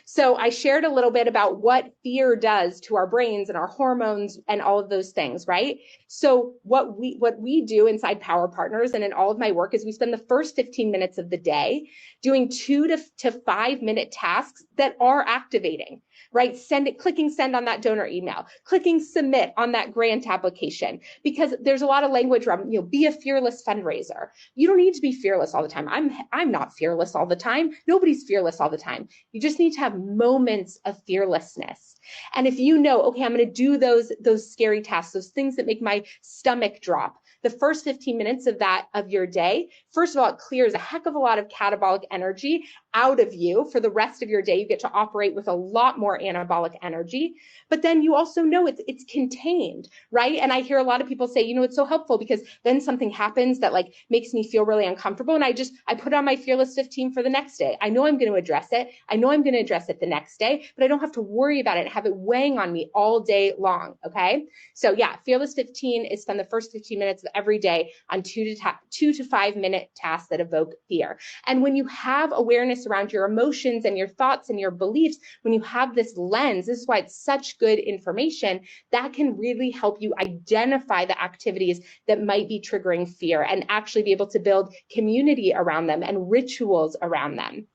So I shared a little bit about what fear does to our brains and our hormones and all of those things, right? So what we do inside Power Partners and in all of my work is we spend the first 15 minutes of the day doing 2 to 5 minute tasks that are activating, right? Clicking send on that donor email, clicking submit on that grant application, because there's a lot of language around, be a fearless fundraiser. You don't need to be fearless all the time. I'm not fearless all the time. Nobody's fearless all the time. You just need to have moments of fearlessness. And if you know, okay, I'm going to do those scary tasks, those things that make my stomach drop, the first 15 minutes of your day, first of all, it clears a heck of a lot of catabolic energy out of you. For the rest of your day, you get to operate with a lot more anabolic energy, but then you also know it's contained, right? And I hear a lot of people say, it's so helpful because then something happens that like makes me feel really uncomfortable. And I put on my Fearless 15 for the next day. I know I'm going to address it. I know I'm going to address it the next day, but I don't have to worry about it and have it weighing on me all day long. Okay. So yeah, Fearless 15 is spend the first 15 minutes of every day on 2 to 5 minute tasks that evoke fear. And when you have awareness around your emotions and your thoughts and your beliefs, when you have this lens, this is why it's such good information that can really help you identify the activities that might be triggering fear and actually be able to build community around them and rituals around them.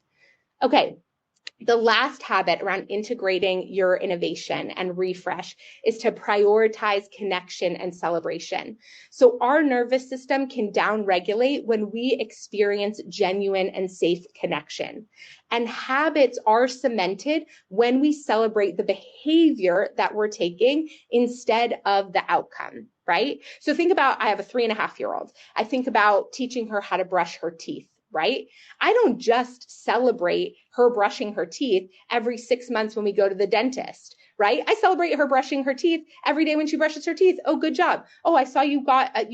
Okay. The last habit around integrating your innovation and refresh is to prioritize connection and celebration. So our nervous system can downregulate when we experience genuine and safe connection. And habits are cemented when we celebrate the behavior that we're taking instead of the outcome, right? So think about, I have a 3.5-year-old. I think about teaching her how to brush her teeth. right? I don't just celebrate her brushing her teeth every 6 months when we go to the dentist, right? I celebrate her brushing her teeth every day when she brushes her teeth. Oh, good job. Oh, I saw you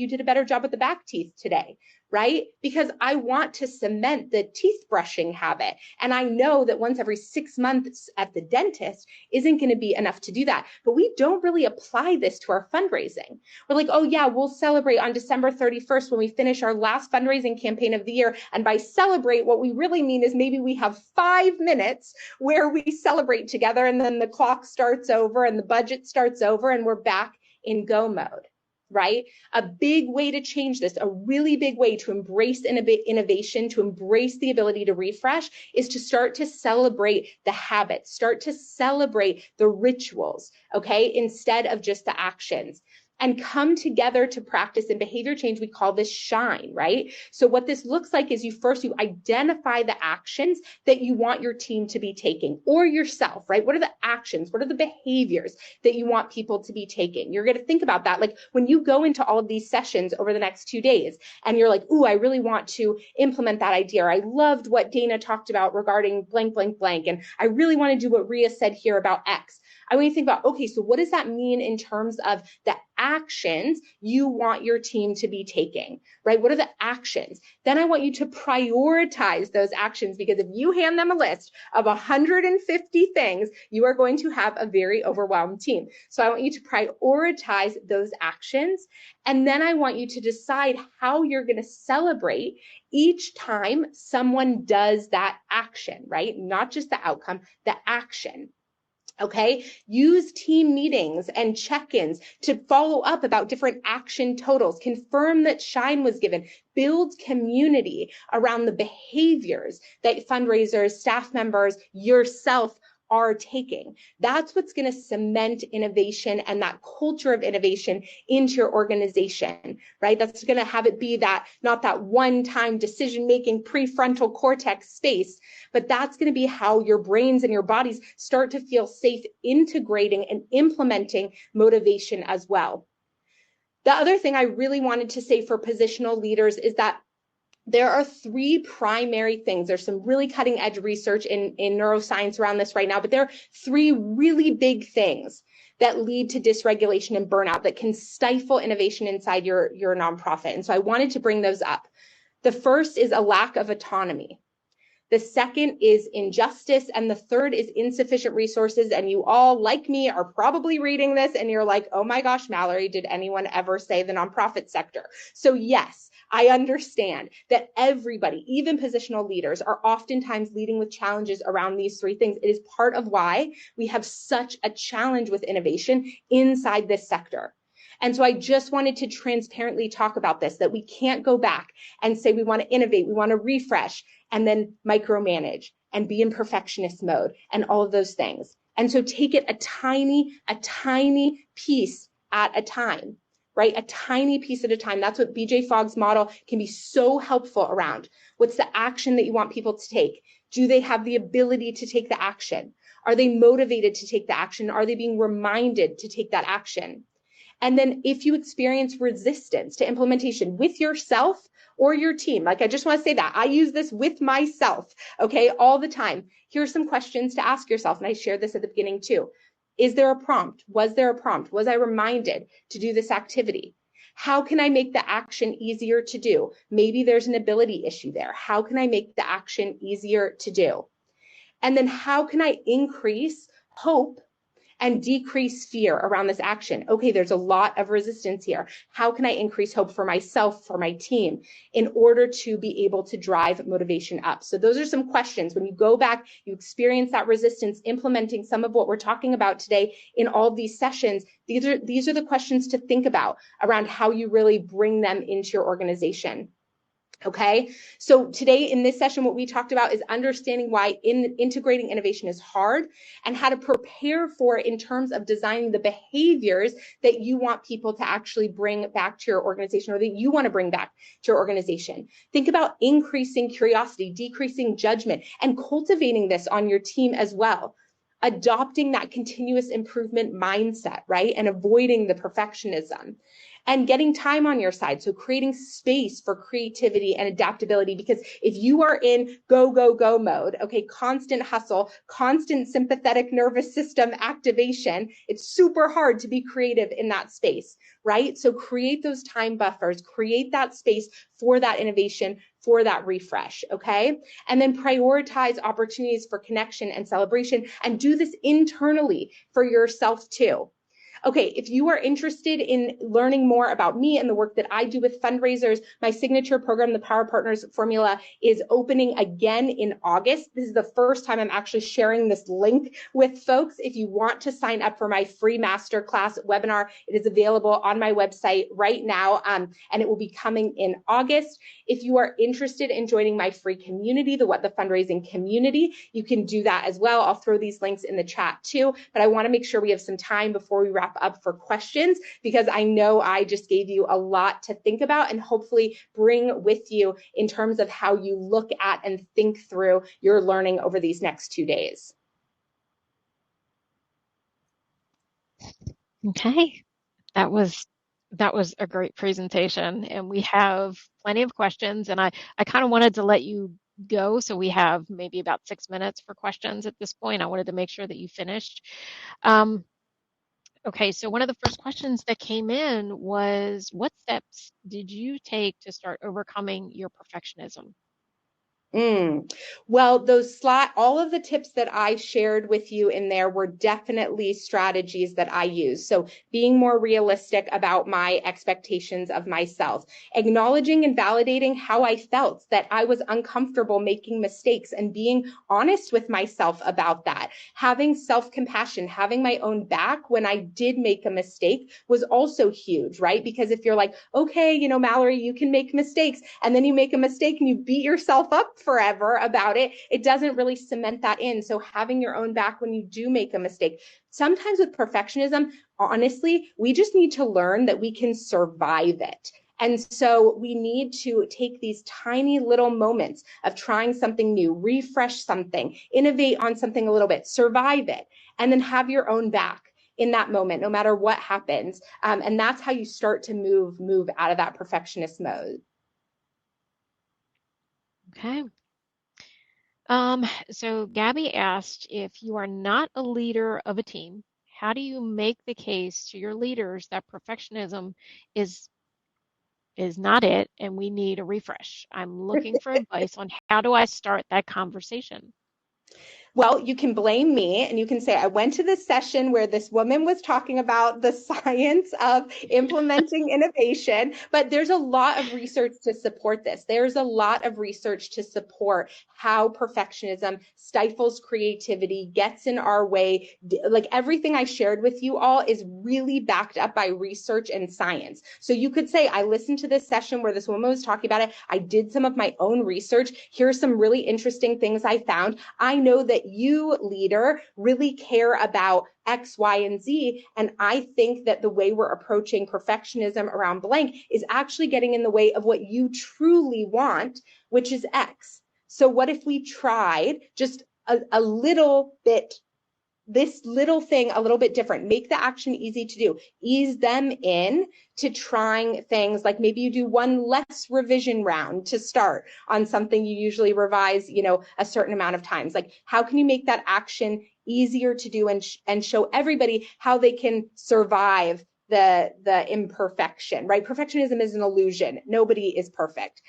did a better job with the back teeth today, right? Because I want to cement the teeth brushing habit. And I know that once every 6 months at the dentist isn't going to be enough to do that. But we don't really apply this to our fundraising. We're like, oh yeah, we'll celebrate on December 31st when we finish our last fundraising campaign of the year. And by celebrate, what we really mean is maybe we have 5 minutes where we celebrate together, and then the clock starts over and the budget starts over and we're back in go mode, right? A big way to change this, a really big way to embrace innovation, to embrace the ability to refresh, is to start to celebrate the habits, start to celebrate the rituals, okay, instead of just the actions. And come together to practice in behavior change. We call this shine, right? So what this looks like is you identify the actions that you want your team to be taking, or yourself, right? What are the actions? What are the behaviors that you want people to be taking? You're going to think about that. Like when you go into all of these sessions over the next 2 days and you're like, ooh, I really want to implement that idea. Or I loved what Dana talked about regarding blank, blank, blank. And I really want to do what Ria said here about X. I want you to think about, okay, so what does that mean in terms of the actions you want your team to be taking, right? What are the actions? Then I want you to prioritize those actions, because if you hand them a list of 150 things, you are going to have a very overwhelmed team. So I want you to prioritize those actions. And then I want you to decide how you're going to celebrate each time someone does that action, right? Not just the outcome, the action. Okay, use team meetings and check-ins to follow up about different action totals, confirm that shine was given, build community around the behaviors that fundraisers, staff members, yourself are taking. That's what's going to cement innovation and that culture of innovation into your organization, right? That's going to have it be that, not that one-time decision-making prefrontal cortex space, but that's going to be how your brains and your bodies start to feel safe integrating and implementing motivation as well. The other thing I really wanted to say for positional leaders is that there are 3 primary things. There's some really cutting edge research in neuroscience around this right now, but there are 3 really big things that lead to dysregulation and burnout that can stifle innovation inside your nonprofit. And so I wanted to bring those up. The first is a lack of autonomy. The second is injustice. And the third is insufficient resources. And you all, like me, are probably reading this and you're like, oh my gosh, Mallory, did anyone ever say the nonprofit sector? So yes, I understand that everybody, even positional leaders, are oftentimes leading with challenges around these 3 things. It is part of why we have such a challenge with innovation inside this sector. And so I just wanted to transparently talk about this, that we can't go back and say we want to innovate, we want to refresh, and then micromanage and be in perfectionist mode and all of those things. And so take it a tiny piece at a time, right? A tiny piece at a time. That's what BJ Fogg's model can be so helpful around. What's the action that you want people to take? Do they have the ability to take the action? Are they motivated to take the action? Are they being reminded to take that action? And then if you experience resistance to implementation with yourself or your team, like I just want to say that I use this with myself, okay, all the time. Here's some questions to ask yourself. And I shared this at the beginning too. Is there a prompt? Was there a prompt? Was I reminded to do this activity? How can I make the action easier to do? Maybe there's an ability issue there. How can I make the action easier to do? And then how can I increase hope and decrease fear around this action? Okay, there's a lot of resistance here. How can I increase hope for myself, for my team, in order to be able to drive motivation up? So those are some questions. When you go back, you experience that resistance, implementing some of what we're talking about today in all of these sessions, these are the questions to think about around how you really bring them into your organization. Okay, so today in this session, what we talked about is understanding why integrating innovation is hard and how to prepare for it in terms of designing the behaviors that you want people to actually bring back to your organization, or that you want to bring back to your organization. Think about increasing curiosity, decreasing judgment, and cultivating this on your team as well. adopting that continuous improvement mindset, right? And avoiding the perfectionism and getting time on your side. So creating space for creativity and adaptability, because if you are in go, go, go mode, okay, constant hustle, constant sympathetic nervous system activation, it's super hard to be creative in that space, right? So create those time buffers, create that space for that innovation, for that refresh, okay? And then prioritize opportunities for connection and celebration, and do this internally for yourself too. Okay, if you are interested in learning more about me and the work that I do with fundraisers, my signature program, the Power Partners Formula, is opening again in August. This is the first time I'm actually sharing this link with folks. If you want to sign up for my free masterclass webinar, it is available on my website right now, and it will be coming in August. If you are interested in joining my free community, the What the Fundraising community, you can do that as well. I'll throw these links in the chat too, but I want to make sure we have some time before we wrap up for questions, because I know I just gave you a lot to think about and hopefully bring with you in terms of how you look at and think through your learning over these next 2 days. Okay, that was a great presentation, and we have plenty of questions, and I kind of wanted to let you go, so we have maybe about 6 minutes for questions at this point. I wanted to make sure that you finished. Okay, so one of the first questions that came in was, what steps did you take to start overcoming your perfectionism? Well, all of the tips that I shared with you in there were definitely strategies that I use. So being more realistic about my expectations of myself, acknowledging and validating how I felt, that I was uncomfortable making mistakes, and being honest with myself about that, having self-compassion, having my own back when I did make a mistake was also huge, right? Because if you're like, okay, Mallory, you can make mistakes, and then you make a mistake and you beat yourself up forever about it, it doesn't really cement that in. So having your own back when you do make a mistake. Sometimes with perfectionism, honestly, we just need to learn that we can survive it. And so we need to take these tiny little moments of trying something new, refresh something, innovate on something a little bit, survive it, and then have your own back in that moment, no matter what happens. And that's how you start to move out of that perfectionist mode. Okay. So Gabby asked, if you are not a leader of a team, how do you make the case to your leaders that perfectionism is not it and we need a refresh? I'm looking for advice on how do I start that conversation? Well, you can blame me and you can say, I went to this session where this woman was talking about the science of implementing innovation, but there's a lot of research to support this. There's a lot of research to support how perfectionism stifles creativity, gets in our way. Like everything I shared with you all is really backed up by research and science. So you could say, I listened to this session where this woman was talking about it. I did some of my own research. Here's some really interesting things I found. I know that you, leader, really care about X, Y, and Z. And I think that the way we're approaching perfectionism around blank is actually getting in the way of what you truly want, which is X. So what if we tried just a little bit, this little thing a little bit different, make the action easy to do, ease them in to trying things like maybe you do one less revision round to start on something you usually revise, a certain amount of times. Like, how can you make that action easier to do and show everybody how they can survive the imperfection, right? Perfectionism is an illusion. Nobody is perfect.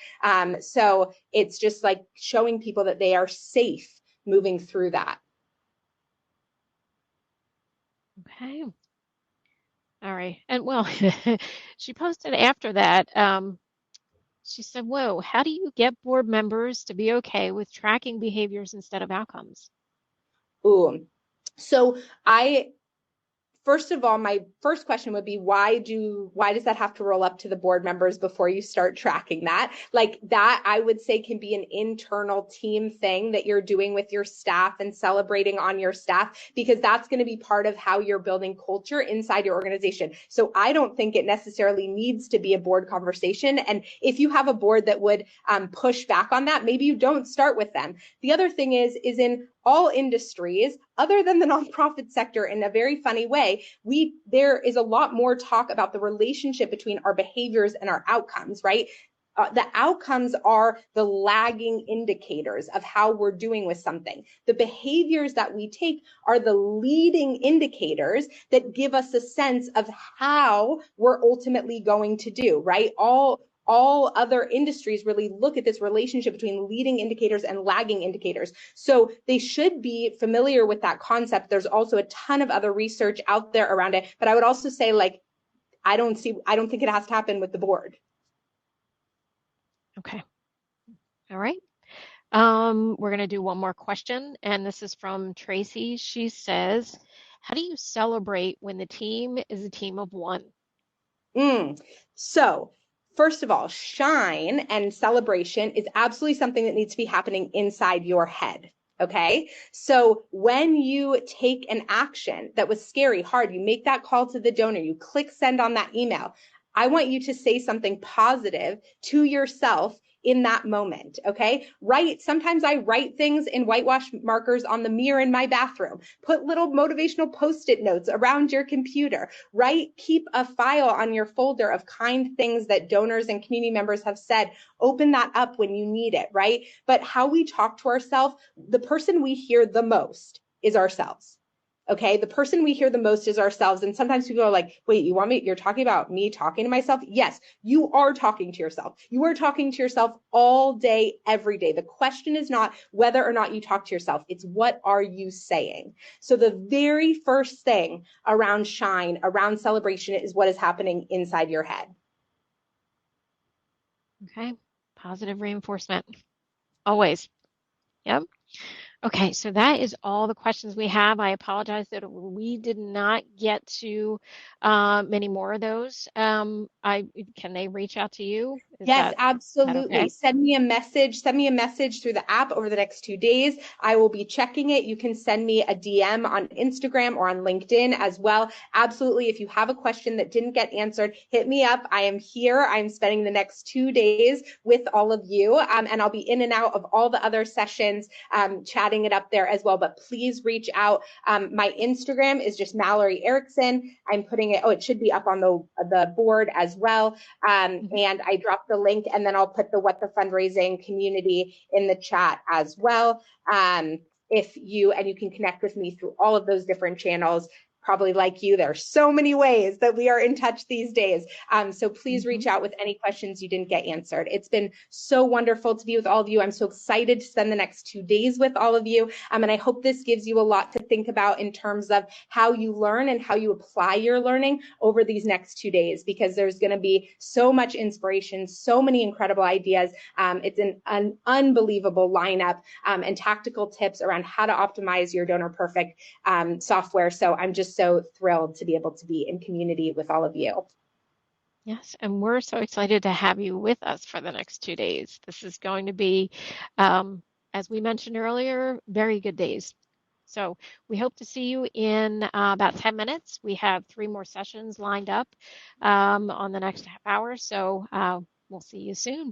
So it's just like showing people that they are safe moving through that. Okay. All right. And well, she posted after that, she said, whoa, how do you get board members to be okay with tracking behaviors instead of outcomes? Ooh. So first of all, my first question would be, why does that have to roll up to the board members before you start tracking that? Like that, I would say, can be an internal team thing that you're doing with your staff and celebrating on your staff, because that's going to be part of how you're building culture inside your organization. So I don't think it necessarily needs to be a board conversation. And if you have a board that would push back on that, maybe you don't start with them. The other thing is in all industries other than the nonprofit sector in a very funny way, there is a lot more talk about the relationship between our behaviors and our outcomes, right? The outcomes are the lagging indicators of how we're doing with something. The behaviors that we take are the leading indicators that give us a sense of how we're ultimately going to do, right? All other industries really look at this relationship between leading indicators and lagging indicators. So they should be familiar with that concept. There's also a ton of other research out there around it. But I would also say, like, I don't think it has to happen with the board. Okay. All right. We're going to do one more question, and this is from Tracy. She says, how do you celebrate when the team is a team of one? So, first of all, shine and celebration is absolutely something that needs to be happening inside your head. Okay. So when you take an action that was scary, hard, you make that call to the donor, you click send on that email. I want you to say something positive to yourself in that moment. Okay. Sometimes I write things in whitewash markers on the mirror in my bathroom. Put little motivational post-it notes around your computer. Keep a file on your folder of kind things that donors and community members have said. Open that up when you need it, right? But how we talk to ourselves, the person we hear the most is ourselves. Okay. The person we hear the most is ourselves. And sometimes people are like, wait, you're talking about me talking to myself? Yes, you are talking to yourself. You are talking to yourself all day, every day. The question is not whether or not you talk to yourself. It's what are you saying? So the very first thing around shine, around celebration is what is happening inside your head. Okay. Positive reinforcement. Always. Yep. Okay, so that is all the questions we have. I apologize that we did not get to many more of those. Can they reach out to you? Is Yes, that absolutely. okay? Send me a message. Send me a message through the app over the next 2 days. I will be checking it. You can send me a DM on Instagram or on LinkedIn as well. Absolutely. If you have a question that didn't get answered, hit me up. I am here. I'm spending the next 2 days with all of you, and I'll be in and out of all the other sessions, chatting it up there as well. But please reach out. My Instagram is just Mallory Erickson. I'm putting it. Oh, it should be up on the board as well. And I dropped the link, and then I'll put the What the Fundraising community in the chat as well. You can connect with me through all of those different channels. Probably like you, there are so many ways that we are in touch these days. So please reach out with any questions you didn't get answered. It's been so wonderful to be with all of you. I'm so excited to spend the next 2 days with all of you. And I hope this gives you a lot to think about in terms of how you learn and how you apply your learning over these next 2 days, because there's going to be so much inspiration, so many incredible ideas. It's an unbelievable lineup and tactical tips around how to optimize your Donor Perfect software. So I'm just so thrilled to be able to be in community with all of you. Yes, and we're so excited to have you with us for the next 2 days. This is going to be, as we mentioned earlier, very good days. So we hope to see you in about 10 minutes. We have 3 more sessions lined up on the next half hour. So we'll see you soon.